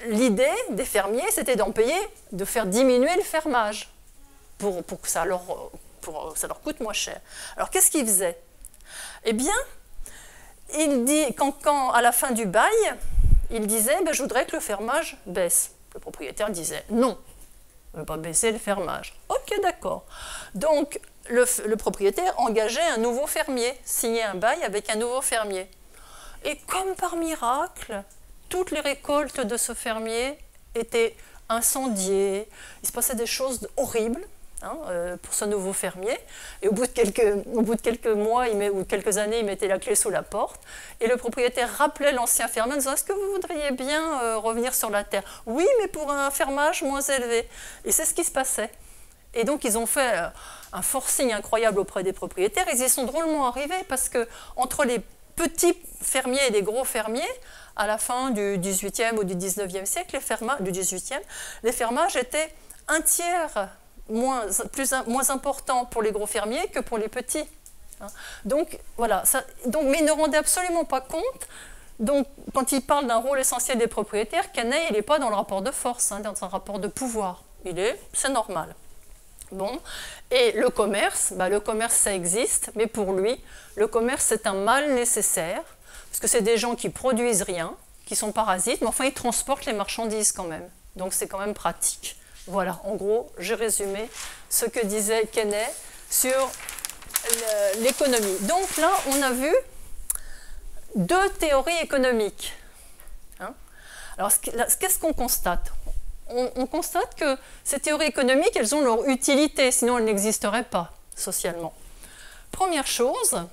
l'idée des fermiers, c'était de faire diminuer le fermage pour que ça leur coûte moins cher. Alors qu'est-ce qu'ils faisaient? Eh bien, quand à la fin du bail, il disait je voudrais que le fermage baisse. Le propriétaire disait non, on ne veut pas baisser le fermage. Ok, d'accord. Donc le propriétaire engageait un nouveau fermier, signait un bail avec un nouveau fermier. Et comme par miracle, toutes les récoltes de ce fermier étaient incendiées, il se passait des choses horribles. Pour ce nouveau fermier, et au bout de quelques mois ou quelques années, il mettait la clé sous la porte, et le propriétaire rappelait l'ancien fermier en disant « Est-ce que vous voudriez bien revenir sur la terre ?»« Oui, mais pour un fermage moins élevé. » Et c'est ce qui se passait. Et donc, ils ont fait un forcing incroyable auprès des propriétaires. Ils y sont drôlement arrivés parce que entre les petits fermiers et les gros fermiers, à la fin du XVIIIe ou du XIXe siècle, les fermages étaient un tiers moins important pour les gros fermiers que pour les petits. Donc, voilà. Mais ils ne rendaient absolument pas compte. Donc, quand il parle d'un rôle essentiel des propriétaires, Quesnay, il n'est pas dans le rapport de force, dans un rapport de pouvoir. C'est normal. Bon. Et le commerce, ça existe, mais pour lui, le commerce, c'est un mal nécessaire, parce que c'est des gens qui produisent rien, qui sont parasites, mais enfin, ils transportent les marchandises quand même. Donc, c'est quand même pratique. Voilà, en gros, j'ai résumé ce que disait Quesnay sur l'économie. Donc là, on a vu deux théories économiques. Alors, qu'est-ce qu'on constate? On constate que ces théories économiques, elles ont leur utilité, sinon elles n'existeraient pas socialement. Première chose,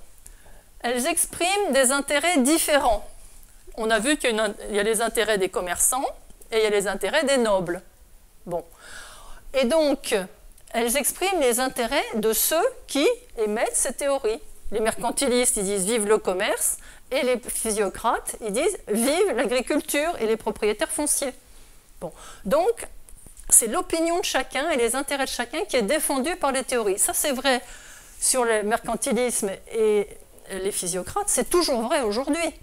elles expriment des intérêts différents. On a vu qu'il y a les intérêts des commerçants et il y a les intérêts des nobles. Bon. Et donc, elles expriment les intérêts de ceux qui émettent ces théories. Les mercantilistes, ils disent « vive le commerce » et les physiocrates, ils disent « vive l'agriculture et les propriétaires fonciers ». Bon. Donc, c'est l'opinion de chacun et les intérêts de chacun qui est défendu par les théories. Ça, c'est vrai sur le mercantilisme et les physiocrates, c'est toujours vrai aujourd'hui.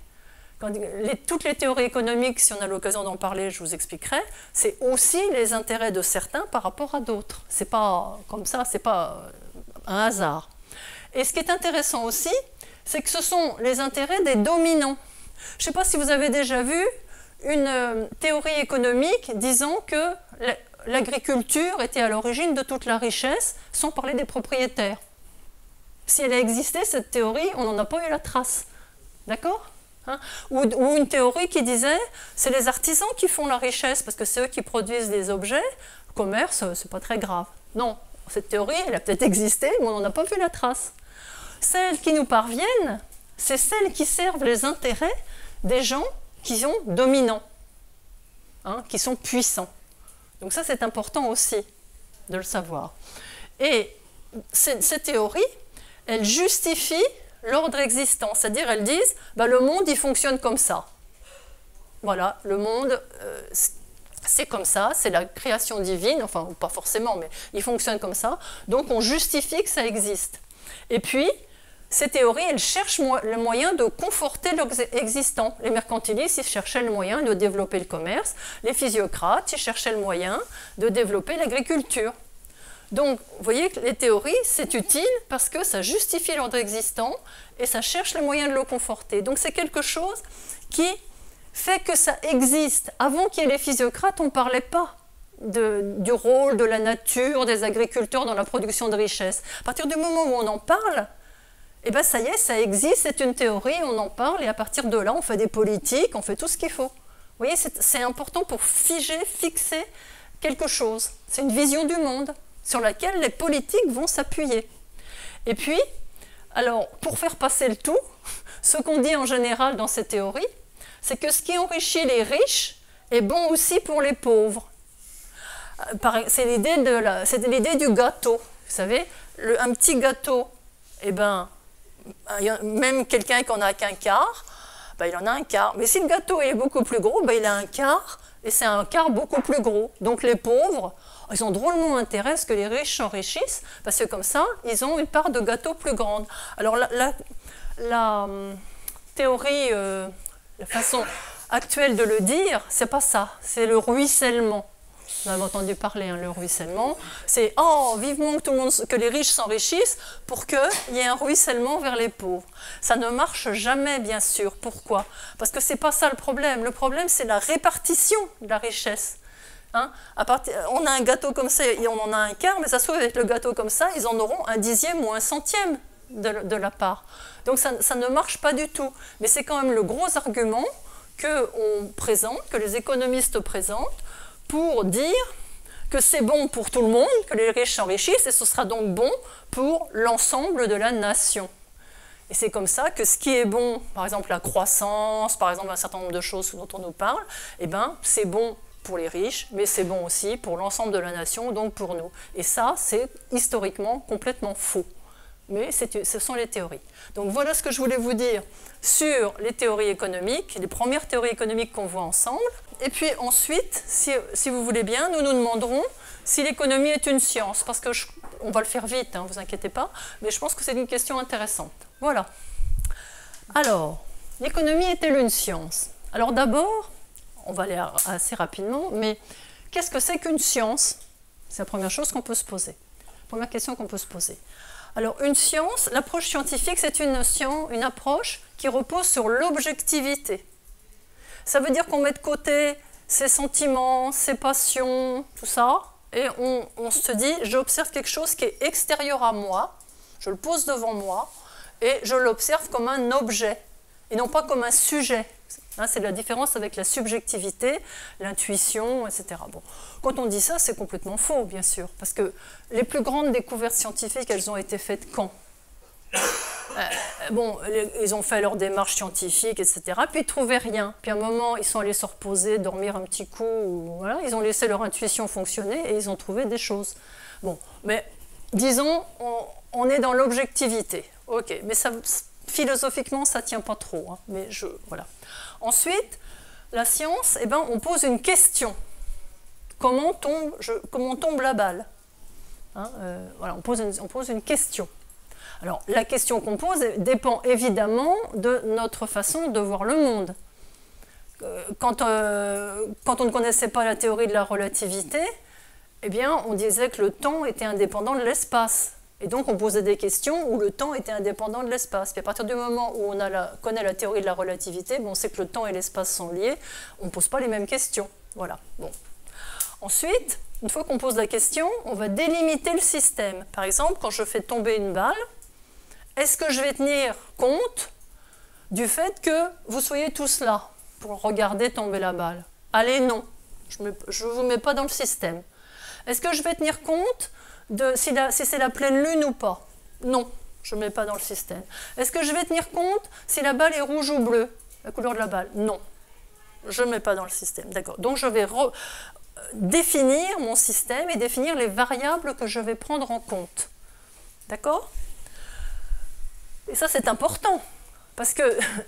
Toutes les théories économiques, si on a l'occasion d'en parler, je vous expliquerai, c'est aussi les intérêts de certains par rapport à d'autres. C'est pas comme ça, c'est pas un hasard. Et ce qui est intéressant aussi, c'est que ce sont les intérêts des dominants. Je ne sais pas si vous avez déjà vu une théorie économique disant que l'agriculture était à l'origine de toute la richesse, sans parler des propriétaires. Si elle a existé, cette théorie, on n'en a pas eu la trace. D'accord ? Ou une théorie qui disait c'est les artisans qui font la richesse parce que c'est eux qui produisent les objets, le commerce, c'est pas très grave. Non, cette théorie, elle a peut-être existé, mais on n'en a pas vu la trace. Celles qui nous parviennent, c'est celles qui servent les intérêts des gens qui sont dominants, qui sont puissants. Donc ça, c'est important aussi de le savoir. Et ces théories, elles justifient l'ordre existant, c'est-à-dire elles disent le monde il fonctionne comme ça. Voilà, le monde c'est comme ça, c'est la création divine, enfin pas forcément, mais il fonctionne comme ça, donc on justifie que ça existe. Et puis, ces théories, elles cherchent le moyen de conforter l'existant. Les mercantilistes, ils cherchaient le moyen de développer le commerce, les physiocrates, ils cherchaient le moyen de développer l'agriculture. Donc, vous voyez que les théories, c'est utile parce que ça justifie l'ordre existant et ça cherche les moyens de le conforter. Donc, c'est quelque chose qui fait que ça existe. Avant qu'il y ait les physiocrates, on ne parlait pas du rôle de la nature, des agriculteurs dans la production de richesses. À partir du moment où on en parle, eh ben ça y est, ça existe, c'est une théorie, on en parle et à partir de là, on fait des politiques, on fait tout ce qu'il faut. Vous voyez, c'est important pour fixer quelque chose. C'est une vision du monde sur laquelle les politiques vont s'appuyer. Et puis, Alors, pour faire passer le tout, ce qu'on dit en général dans ces théories, c'est que ce qui enrichit les riches est bon aussi pour les pauvres. C'est l'idée du gâteau. Vous savez, un petit gâteau, eh ben, même quelqu'un qui n'en a qu'un quart, ben, il en a un quart. Mais si le gâteau est beaucoup plus gros, ben, il a un quart, et c'est un quart beaucoup plus gros. Donc les pauvres, ils ont drôlement intérêt à ce que les riches s'enrichissent, parce que comme ça, ils ont une part de gâteau plus grande. Alors la théorie, la façon actuelle de le dire, c'est pas ça, c'est le ruissellement. Vous avez entendu parler, hein, le ruissellement. C'est « Oh, vivement que les riches s'enrichissent pour qu'il y ait un ruissellement vers les pauvres ». Ça ne marche jamais, bien sûr. Pourquoi? Parce que ce n'est pas ça le problème. Le problème, c'est la répartition de la richesse. Hein? On a un gâteau comme ça et on en a un quart, mais ça se trouve, avec le gâteau comme ça, ils en auront un dixième ou un centième de la part. Donc ça ne marche pas du tout. Mais c'est quand même le gros argument que les économistes présentent, pour dire que c'est bon pour tout le monde, que les riches s'enrichissent, et ce sera donc bon pour l'ensemble de la nation. Et c'est comme ça que ce qui est bon, par exemple la croissance, par exemple un certain nombre de choses dont on nous parle, eh ben, c'est bon pour les riches, mais c'est bon aussi pour l'ensemble de la nation, donc pour nous. Et ça, c'est historiquement complètement faux. Mais ce sont les théories. Donc voilà ce que je voulais vous dire sur les théories économiques, les premières théories économiques qu'on voit ensemble. Et puis ensuite, si vous voulez bien, nous nous demanderons si l'économie est une science, parce on va le faire vite, hein, vous inquiétez pas, mais je pense que c'est une question intéressante. Voilà. Alors, l'économie est-elle une science? Alors d'abord, on va aller assez rapidement, mais qu'est-ce que c'est qu'une science? C'est la première chose qu'on peut se poser. Première question qu'on peut se poser. Alors, une science, l'approche scientifique, c'est une approche qui repose sur l'objectivité. Ça veut dire qu'on met de côté ses sentiments, ses passions, tout ça, et on se dit, j'observe quelque chose qui est extérieur à moi, je le pose devant moi, et je l'observe comme un objet, et non pas comme un sujet. Hein, c'est la différence avec la subjectivité, l'intuition, etc. Bon. Quand on dit ça, c'est complètement faux, bien sûr, parce que les plus grandes découvertes scientifiques, elles ont été faites quand? Bon, ils ont fait leur démarche scientifique, etc. Puis ils ne trouvaient rien. Puis à un moment, ils sont allés se reposer, dormir un petit coup. Ou, voilà, ils ont laissé leur intuition fonctionner et ils ont trouvé des choses. Bon, mais disons, on est dans l'objectivité. Ok, mais ça, philosophiquement, ça ne tient pas trop. Hein, mais voilà. Ensuite, la science, eh ben, on pose une question. Comment tombe la balle? Hein, voilà, on pose une question. Alors, la question qu'on pose dépend évidemment de notre façon de voir le monde. Quand on ne connaissait pas la théorie de la relativité, eh bien, on disait que le temps était indépendant de l'espace. Et donc, on posait des questions où le temps était indépendant de l'espace. Puis à partir du moment où on connaît la théorie de la relativité, bon, on sait que le temps et l'espace sont liés, on ne pose pas les mêmes questions. Voilà. Bon. Ensuite, une fois qu'on pose la question, on va délimiter le système. Par exemple, quand je fais tomber une balle, est-ce que je vais tenir compte du fait que vous soyez tous là pour regarder tomber la balle? Allez, non. Je ne vous mets pas dans le système. Est-ce que je vais tenir compte de si c'est la pleine lune ou pas? Non, je ne mets pas dans le système. Est-ce que je vais tenir compte si la balle est rouge ou bleue, la couleur de la balle? Non, je ne mets pas dans le système. D'accord. Donc je vais définir mon système et définir les variables que je vais prendre en compte. D'accord? Et ça, c'est important, parce que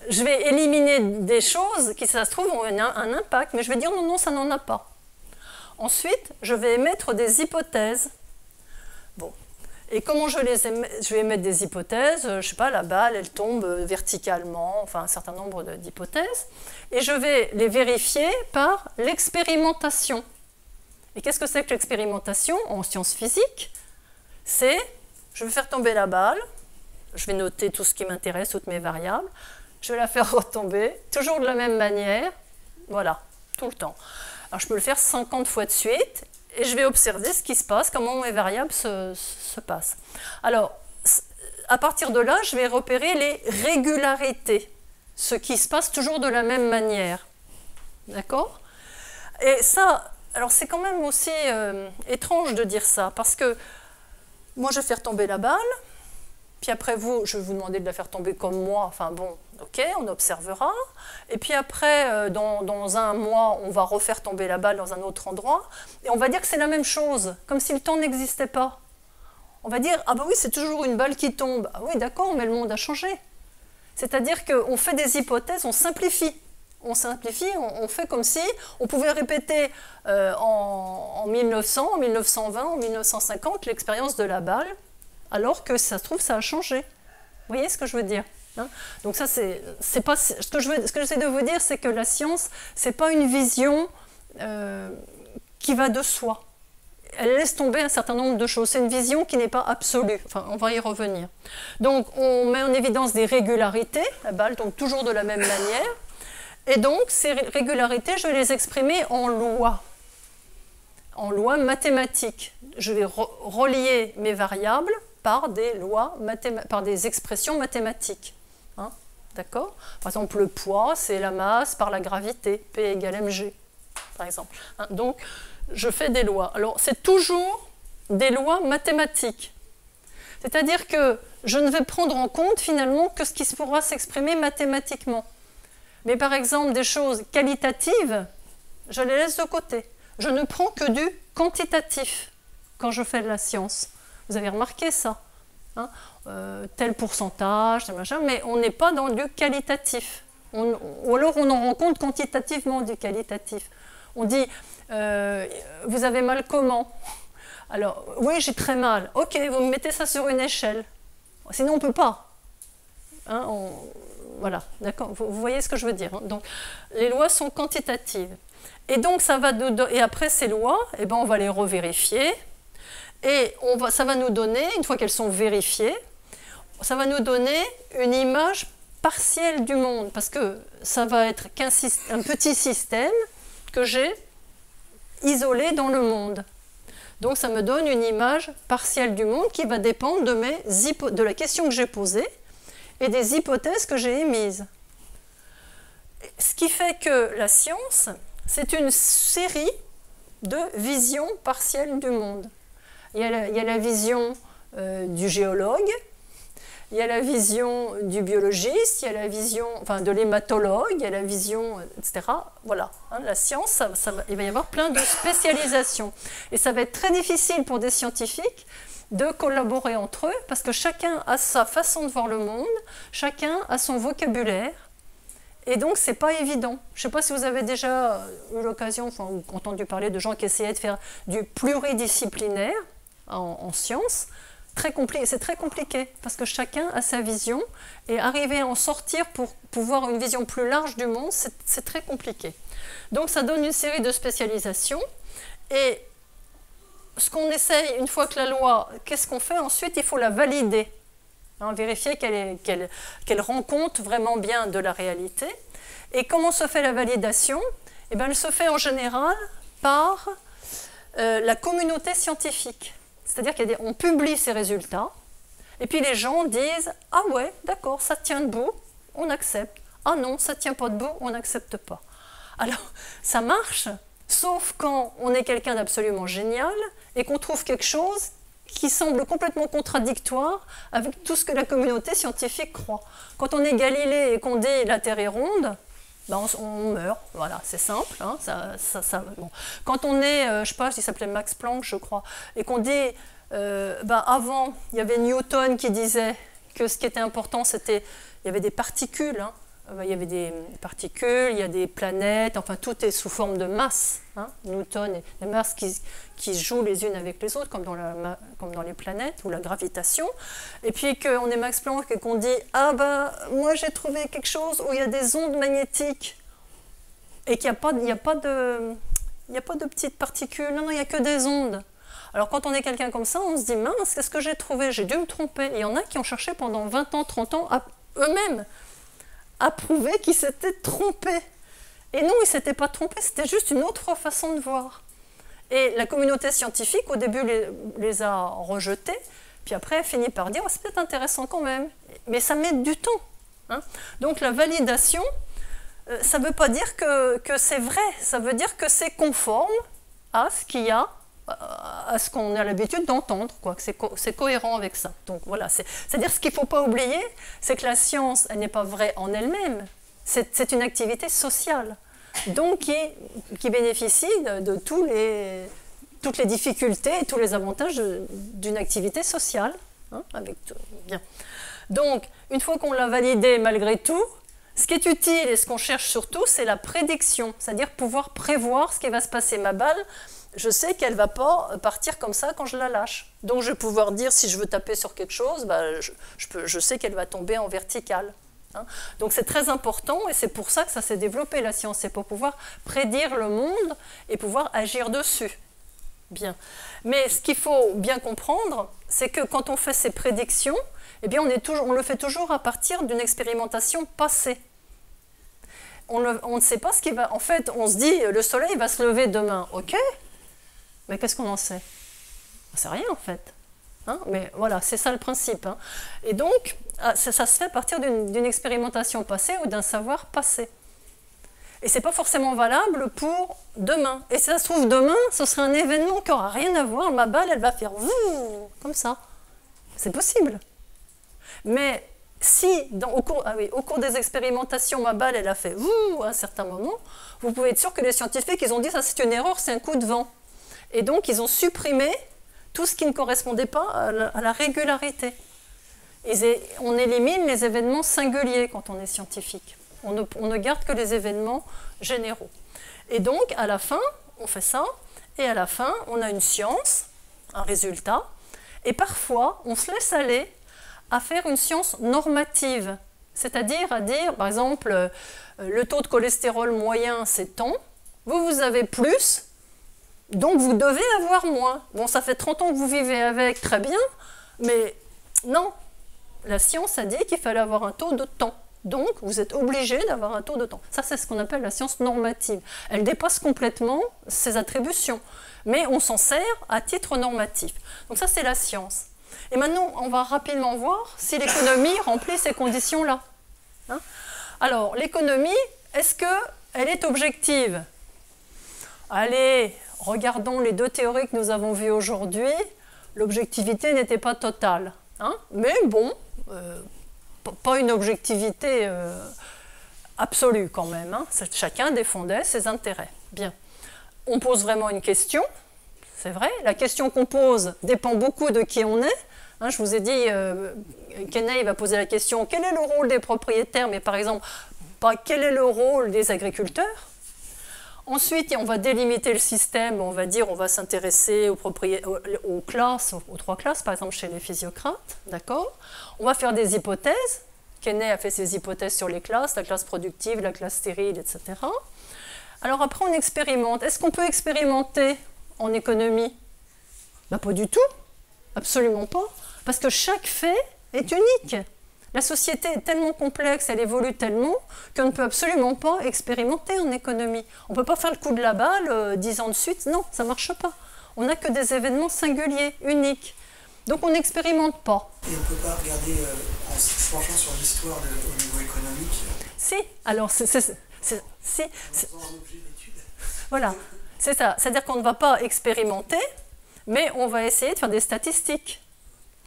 je vais éliminer des choses qui, ça se trouve, ont un impact, mais je vais dire non, non, ça n'en a pas. Ensuite, je vais émettre des hypothèses. Bon. Et comment je vais émettre des hypothèses? Je ne sais pas, la balle, elle tombe verticalement, enfin un certain nombre d'hypothèses, et je vais les vérifier par l'expérimentation. Et qu'est-ce que c'est que l'expérimentation en sciences physiques? C'est, je vais faire tomber la balle, je vais noter tout ce qui m'intéresse, toutes mes variables, je vais la faire retomber, toujours de la même manière, voilà, tout le temps. Alors je peux le faire 50 fois de suite, et je vais observer ce qui se passe, comment mes variables se passent. Alors, à partir de là, je vais repérer les régularités, ce qui se passe toujours de la même manière. D'accord? Et ça, alors c'est quand même aussi étrange de dire ça, parce que moi je vais faire tomber la balle, Puis après, je vais vous demander de la faire tomber comme moi. Enfin bon, ok, on observera. Et puis après, dans un mois, on va refaire tomber la balle dans un autre endroit. Et on va dire que c'est la même chose, comme si le temps n'existait pas. On va dire, ah bah oui, c'est toujours une balle qui tombe. Ah oui, d'accord, mais le monde a changé. C'est-à-dire qu'on fait des hypothèses, on simplifie. On simplifie, on fait comme si on pouvait répéter en 1900, en 1920, en 1950 l'expérience de la balle, alors que ça se trouve, ça a changé. Vous voyez ce que je veux dire, hein? Donc ça, c'est pas ce que j'essaie de vous dire, c'est que la science, c'est pas une vision qui va de soi. Elle laisse tomber un certain nombre de choses. C'est une vision qui n'est pas absolue. Enfin, on va y revenir. Donc, on met en évidence des régularités, la balle tombe toujours de la même manière. Et donc, ces régularités, je vais les exprimer en lois mathématiques. Je vais relier mes variables par des lois, par des expressions mathématiques. Hein, d'accord? Par exemple, le poids, c'est la masse par la gravité, P égale mg, par exemple. Hein, donc, je fais des lois. Alors, c'est toujours des lois mathématiques. C'est-à-dire que je ne vais prendre en compte, finalement, que ce qui pourra s'exprimer mathématiquement. Mais par exemple, des choses qualitatives, je les laisse de côté. Je ne prends que du quantitatif quand je fais de la science. Vous avez remarqué ça, hein, tel pourcentage, tel machin, mais on n'est pas dans du qualitatif. Ou alors on en rend compte quantitativement du qualitatif. On dit, vous avez mal comment? Alors, oui, j'ai très mal. Ok, vous me mettez ça sur une échelle. Sinon, on ne peut pas. Hein, voilà, d'accord. Vous voyez ce que je veux dire, hein. Donc, les lois sont quantitatives. Et donc, et après ces lois, eh ben, on va les revérifier. Et ça va nous donner, une fois qu'elles sont vérifiées, ça va nous donner une image partielle du monde. Parce que ça va être un petit système que j'ai isolé dans le monde. Donc ça me donne une image partielle du monde qui va dépendre de la question que j'ai posée et des hypothèses que j'ai émises. Ce qui fait que la science, c'est une série de visions partielles du monde. Il y a la vision du géologue, il y a la vision du biologiste, il y a la vision de l'hématologue, il y a la vision, etc. Voilà, hein, la science, il va y avoir plein de spécialisations. Et ça va être très difficile pour des scientifiques de collaborer entre eux, parce que chacun a sa façon de voir le monde, chacun a son vocabulaire, et donc c'est pas évident. Je ne sais pas si vous avez déjà eu l'occasion, ou entendu parler de gens qui essayaient de faire du pluridisciplinaire en sciences. C'est très compliqué parce que chacun a sa vision et arriver à en sortir pour pouvoir une vision plus large du monde, c'est très compliqué. Donc ça donne une série de spécialisations et ce qu'on essaye, une fois que la loi, qu'est-ce qu'on fait ensuite? Il faut la valider, hein, vérifier qu'elle rend compte vraiment bien de la réalité. Et comment se fait la validation? Eh bien, elle se fait en général par la communauté scientifique. C'est-à-dire qu'on publie ces résultats, et puis les gens disent « Ah ouais, d'accord, ça tient debout, on accepte. Ah non, ça ne tient pas debout, on n'accepte pas. » Alors, ça marche, sauf quand on est quelqu'un d'absolument génial et qu'on trouve quelque chose qui semble complètement contradictoire avec tout ce que la communauté scientifique croit. Quand on est Galilée et qu'on dit « La Terre est ronde », ben on meurt, voilà, c'est simple. Hein, bon. Quand on est, je ne sais pas, il s'appelait Max Planck, je crois, et qu'on dit, avant, il y avait Newton qui disait que ce qui était important, c'était, il y avait des particules, hein, il y avait des particules, il y a des planètes, enfin tout est sous forme de masse. Hein, Newton, et des masses qui se jouent les unes avec les autres, comme dans les planètes, ou la gravitation. Et puis qu'on est Max Planck et qu'on dit « Ah ben, moi j'ai trouvé quelque chose où il y a des ondes magnétiques et qu'il n'y a pas de petites particules, non, il n'y a que des ondes. » Alors quand on est quelqu'un comme ça, on se dit « Mince, qu'est-ce que j'ai trouvé? J'ai dû me tromper. » Il y en a qui ont cherché pendant 20 ans, 30 ans, eux-mêmes, à prouver qu'ils s'étaient trompés. Et non, ils ne s'étaient pas trompés, c'était juste une autre façon de voir. Et la communauté scientifique, au début, les a rejetés, puis après, elle finit par dire oh, « c'est peut-être intéressant quand même ». Mais ça met du temps. Hein. Donc la validation, ça ne veut pas dire que c'est vrai, ça veut dire que c'est conforme à ce qu'il y a à ce qu'on a l'habitude d'entendre, quoi, que c'est cohérent avec ça. Donc voilà, c'est-à-dire ce qu'il ne faut pas oublier, c'est que la science, elle n'est pas vraie en elle-même, c'est une activité sociale, donc qui bénéficie de toutes les difficultés et tous les avantages d'une activité sociale. Hein, bien. Donc, une fois qu'on l'a validé malgré tout, ce qui est utile et ce qu'on cherche surtout, c'est la prédiction, c'est-à-dire pouvoir prévoir ce qui va se passer. Ma balle, je sais qu'elle ne va pas partir comme ça quand je la lâche. Donc je vais pouvoir dire, si je veux taper sur quelque chose, bah, je sais qu'elle va tomber en verticale. Hein. Donc c'est très important et c'est pour ça que ça s'est développé, la science, c'est pour pouvoir prédire le monde et pouvoir agir dessus. Bien. Mais ce qu'il faut bien comprendre, c'est que quand on fait ces prédictions, eh bien on le fait toujours à partir d'une expérimentation passée. On ne sait pas ce qui va... En fait, on se dit, le soleil va se lever demain. Ok, mais qu'est-ce qu'on en sait? On ne sait rien en fait. Hein, mais voilà, c'est ça le principe. Hein. Et donc, ça se fait à partir d'une expérimentation passée ou d'un savoir passé. Et ce n'est pas forcément valable pour demain. Et si ça se trouve, demain, ce serait un événement qui n'aura rien à voir. Ma balle, elle va faire comme ça. C'est possible. Mais si, au cours des expérimentations, ma balle, elle a fait à un certain moment, vous pouvez être sûr que les scientifiques, ils ont dit ça c'est une erreur, c'est un coup de vent. Et donc, ils ont supprimé tout ce qui ne correspondait pas à la régularité. On élimine les événements singuliers quand on est scientifique. On ne garde que les événements généraux. Et donc, à la fin, on fait ça, et à la fin, on a une science, un résultat, et parfois, on se laisse aller à faire une science normative, c'est-à-dire à dire, par exemple, le taux de cholestérol moyen, c'est tant, vous avez plus, donc vous devez avoir moins. Bon, ça fait 30 ans que vous vivez avec, très bien, mais non, la science a dit qu'il fallait avoir un taux de temps. Donc, vous êtes obligé d'avoir un taux de temps. Ça, c'est ce qu'on appelle la science normative. Elle dépasse complètement ses attributions, mais on s'en sert à titre normatif. Donc ça, c'est la science. Et maintenant, on va rapidement voir si l'économie remplit ces conditions-là. Hein? Alors, l'économie, est-ce qu'elle est objective? Allez, regardons les deux théories que nous avons vues aujourd'hui. L'objectivité n'était pas totale. Hein? Mais bon... pas une objectivité absolue quand même. Hein. Chacun défendait ses intérêts. Bien. On pose vraiment une question, c'est vrai. La question qu'on pose dépend beaucoup de qui on est. Hein, je vous ai dit, Kenney va poser la question, quel est le rôle des propriétaires, mais par exemple, pas quel est le rôle des agriculteurs. Ensuite, on va délimiter le système, on va dire, on va s'intéresser aux classes, aux trois classes, par exemple chez les physiocrates, d'accord? On va faire des hypothèses. Kenney a fait ses hypothèses sur les classes, la classe productive, la classe stérile, etc. Alors après, on expérimente. Est-ce qu'on peut expérimenter en économie? Ben, pas du tout, absolument pas, parce que chaque fait est unique. La société est tellement complexe, elle évolue tellement qu'on ne peut absolument pas expérimenter en économie. On ne peut pas faire le coup de la balle 10 ans de suite, non, ça ne marche pas. On n'a que des événements singuliers, uniques. Donc on n'expérimente pas. Et on ne peut pas regarder en se penchant sur l'histoire au niveau économique. Si, alors c'est voilà, c'est ça. C'est-à-dire qu'on ne va pas expérimenter, mais on va essayer de faire des statistiques.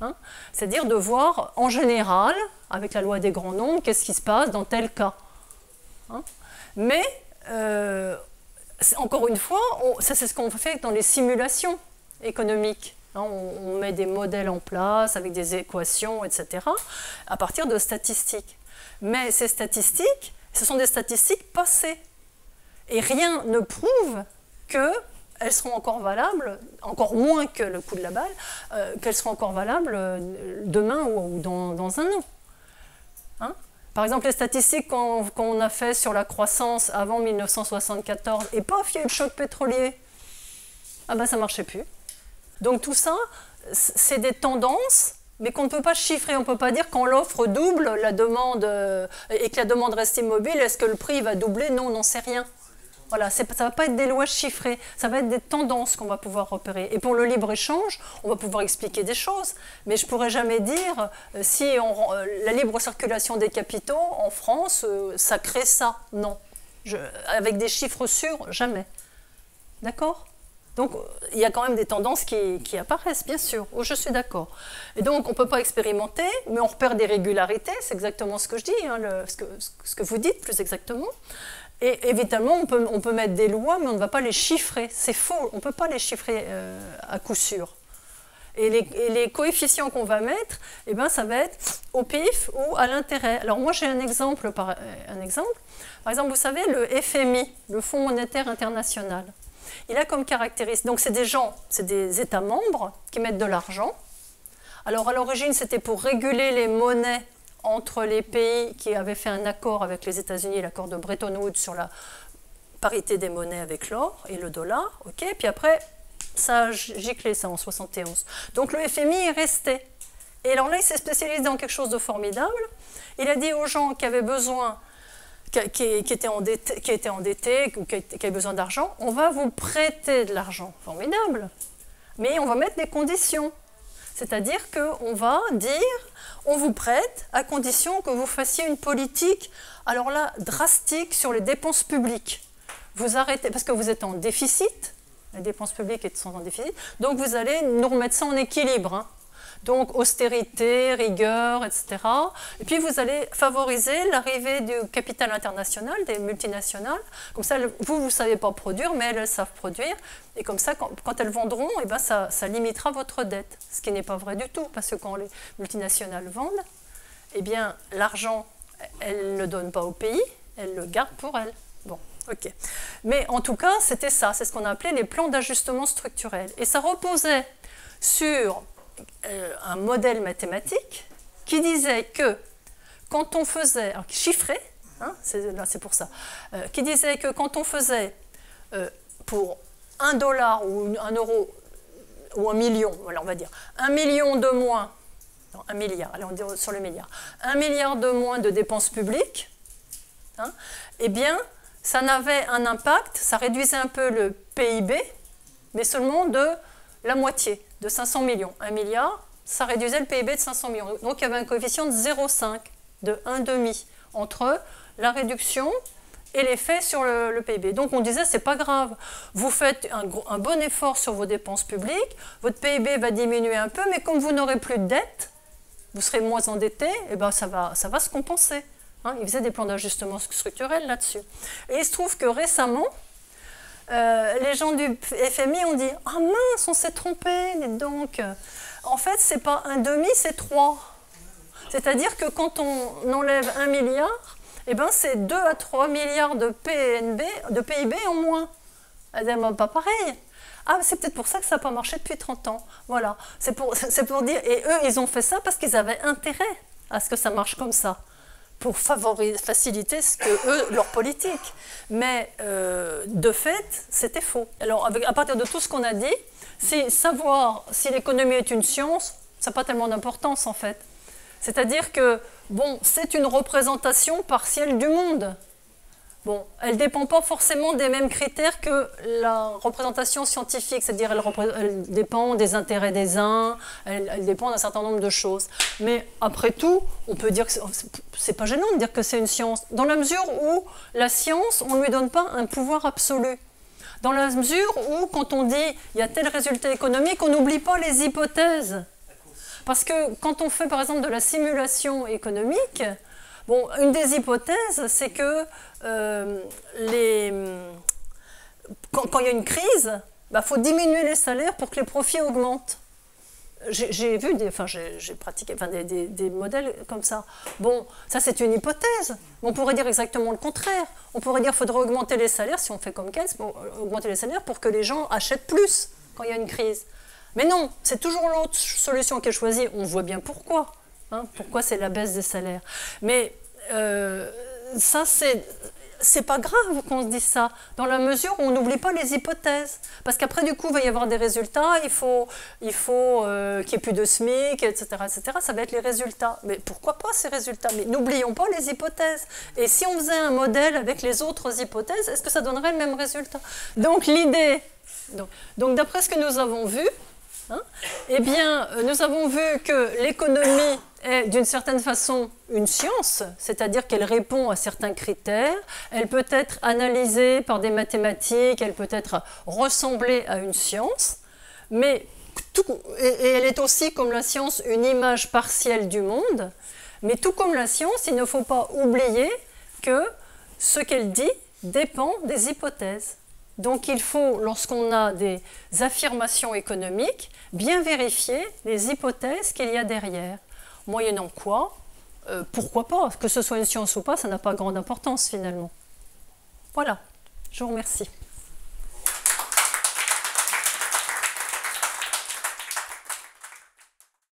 Hein, c'est-à-dire de voir en général, avec la loi des grands nombres, qu'est-ce qui se passe dans tel cas. Hein, mais, encore une fois, ça c'est ce qu'on fait dans les simulations économiques. Hein, on met des modèles en place avec des équations, etc., à partir de statistiques. Mais ces statistiques, ce sont des statistiques passées. Et rien ne prouve que elles seront encore valables, encore moins que le coup de la balle, qu'elles seront encore valables demain ou dans un an. Hein? Par exemple, les statistiques qu'on a fait sur la croissance avant 1974, et paf, il y a eu le choc pétrolier. Ah ben ça ne marchait plus. Donc tout ça, c'est des tendances, mais qu'on ne peut pas chiffrer. On ne peut pas dire quand l'offre double la demande, et que la demande reste immobile, est-ce que le prix va doubler? Non, on n'en sait rien. Voilà, ça ne va pas être des lois chiffrées, ça va être des tendances qu'on va pouvoir repérer. Et pour le libre-échange, on va pouvoir expliquer des choses, mais je ne pourrais jamais dire si la libre circulation des capitaux en France, ça crée ça. Non. Avec des chiffres sûrs, jamais. D'accord? Donc, il y a quand même des tendances qui apparaissent, bien sûr. Oh, je suis d'accord. Et donc, on ne peut pas expérimenter, mais on repère des régularités. C'est exactement ce que je dis, hein, ce que vous dites, plus exactement. Et évidemment, on peut mettre des lois, mais on ne va pas les chiffrer. C'est faux, on ne peut pas les chiffrer à coup sûr. Et les coefficients qu'on va mettre, eh ben, ça va être au pif ou à l'intérêt. Alors moi, j'ai un exemple. Par exemple, vous savez, le FMI, le Fonds monétaire international, il a comme caractéristique, donc c'est des gens, c'est des États membres qui mettent de l'argent. Alors à l'origine, c'était pour réguler les monnaies entre les pays qui avaient fait un accord avec les États-Unis, l'accord de Bretton Woods sur la parité des monnaies avec l'or et le dollar. Okay, puis après, ça a giclé ça en 71. Donc le FMI est resté. Et alors là, il s'est spécialisé dans quelque chose de formidable. Il a dit aux gens qui avaient besoin, qui étaient endettés, qui avaient besoin d'argent, on va vous prêter de l'argent. Formidable. Mais on va mettre des conditions. C'est-à-dire qu'on va dire, on vous prête à condition que vous fassiez une politique, alors là, drastique sur les dépenses publiques. Vous arrêtez, parce que vous êtes en déficit, les dépenses publiques sont en déficit, donc vous allez nous remettre ça en équilibre. Hein. Donc austérité, rigueur, etc. Et puis vous allez favoriser l'arrivée du capital international, des multinationales. Comme ça, vous ne savez pas produire, mais elles savent produire. Et comme ça, quand elles vendront, eh ben ça limitera votre dette. Ce qui n'est pas vrai du tout, parce que quand les multinationales vendent, eh bien l'argent, elles ne le donnent pas au pays, elles le gardent pour elles. Bon, ok. Mais en tout cas, c'était ça. C'est ce qu'on a appelé les plans d'ajustement structurel. Et ça reposait sur un modèle mathématique qui disait que quand on faisait, alors chiffré, hein, c'est pour ça, qui disait que quand on faisait pour $1 ou €1 ou 1 million, voilà, on va dire 1 million de moins, non, 1 milliard, allez on dit sur le milliard, 1 milliard de moins de dépenses publiques, hein, eh bien ça n'avait un impact, ça réduisait un peu le PIB, mais seulement de la moitié, de 500 millions. 1 milliard, ça réduisait le PIB de 500 millions. Donc il y avait un coefficient de 0,5, de 1,5 entre la réduction et l'effet sur le PIB. Donc on disait, c'est pas grave, vous faites un bon effort sur vos dépenses publiques, votre PIB va diminuer un peu, mais comme vous n'aurez plus de dette, vous serez moins endetté, et ben ça va se compenser. Hein, ils faisaient des plans d'ajustement structurel là-dessus. Et il se trouve que récemment, les gens du FMI ont dit « Ah mince, on s'est trompé, dites donc !» En fait, ce n'est pas 1,5, c'est 3. C'est-à-dire que quand on enlève 1 milliard, eh ben, c'est 2 à 3 milliards de PIB en moins. Pas pareil. Ah, c'est peut-être pour ça que ça n'a pas marché depuis 30 ans. Voilà, c'est pour dire... Et eux, ils ont fait ça parce qu'ils avaient intérêt à ce que ça marche comme ça, pour faciliter leur politique. Mais de fait, c'était faux. Alors, à partir de tout ce qu'on a dit, savoir si l'économie est une science, ça n'a pas tellement d'importance en fait. C'est-à-dire que, bon, c'est une représentation partielle du monde. Bon, elle ne dépend pas forcément des mêmes critères que la représentation scientifique, c'est-à-dire elle dépend des intérêts des uns, elle dépend d'un certain nombre de choses. Mais après tout, on peut dire que c'est pas gênant de dire que c'est une science, dans la mesure où la science, on ne lui donne pas un pouvoir absolu. Dans la mesure où, quand on dit il y a tel résultat économique, on n'oublie pas les hypothèses. Parce que quand on fait par exemple de la simulation économique, bon, une des hypothèses, c'est que quand il y a une crise, il faut diminuer les salaires pour que les profits augmentent. J'ai vu, j'ai pratiqué des modèles comme ça. Bon, ça c'est une hypothèse. On pourrait dire exactement le contraire. On pourrait dire qu'il faudrait augmenter les salaires, si on fait comme Keynes, augmenter les salaires pour que les gens achètent plus quand il y a une crise. Mais non, c'est toujours l'autre solution qui est choisie. On voit bien pourquoi. Hein, pourquoi c'est la baisse des salaires. Mais ça, c'est pas grave qu'on se dise ça, dans la mesure où on n'oublie pas les hypothèses. Parce qu'après, du coup, il va y avoir des résultats, il faut qu'il n'y ait plus de SMIC, etc., etc. Ça va être les résultats. Mais pourquoi pas ces résultats? Mais n'oublions pas les hypothèses. Et si on faisait un modèle avec les autres hypothèses, est-ce que ça donnerait le même résultat? Donc l'idée, donc d'après ce que nous avons vu, hein, eh bien, nous avons vu que l'économie, est d'une certaine façon une science, c'est-à-dire qu'elle répond à certains critères, elle peut être analysée par des mathématiques, elle peut être ressemblée à une science, mais et elle est aussi, comme la science, une image partielle du monde, mais tout comme la science, il ne faut pas oublier que ce qu'elle dit dépend des hypothèses. Donc il faut, lorsqu'on a des affirmations économiques, bien vérifier les hypothèses qu'il y a derrière. Moyennant quoi, pourquoi pas, que ce soit une science ou pas, ça n'a pas grande importance finalement. Voilà, je vous remercie.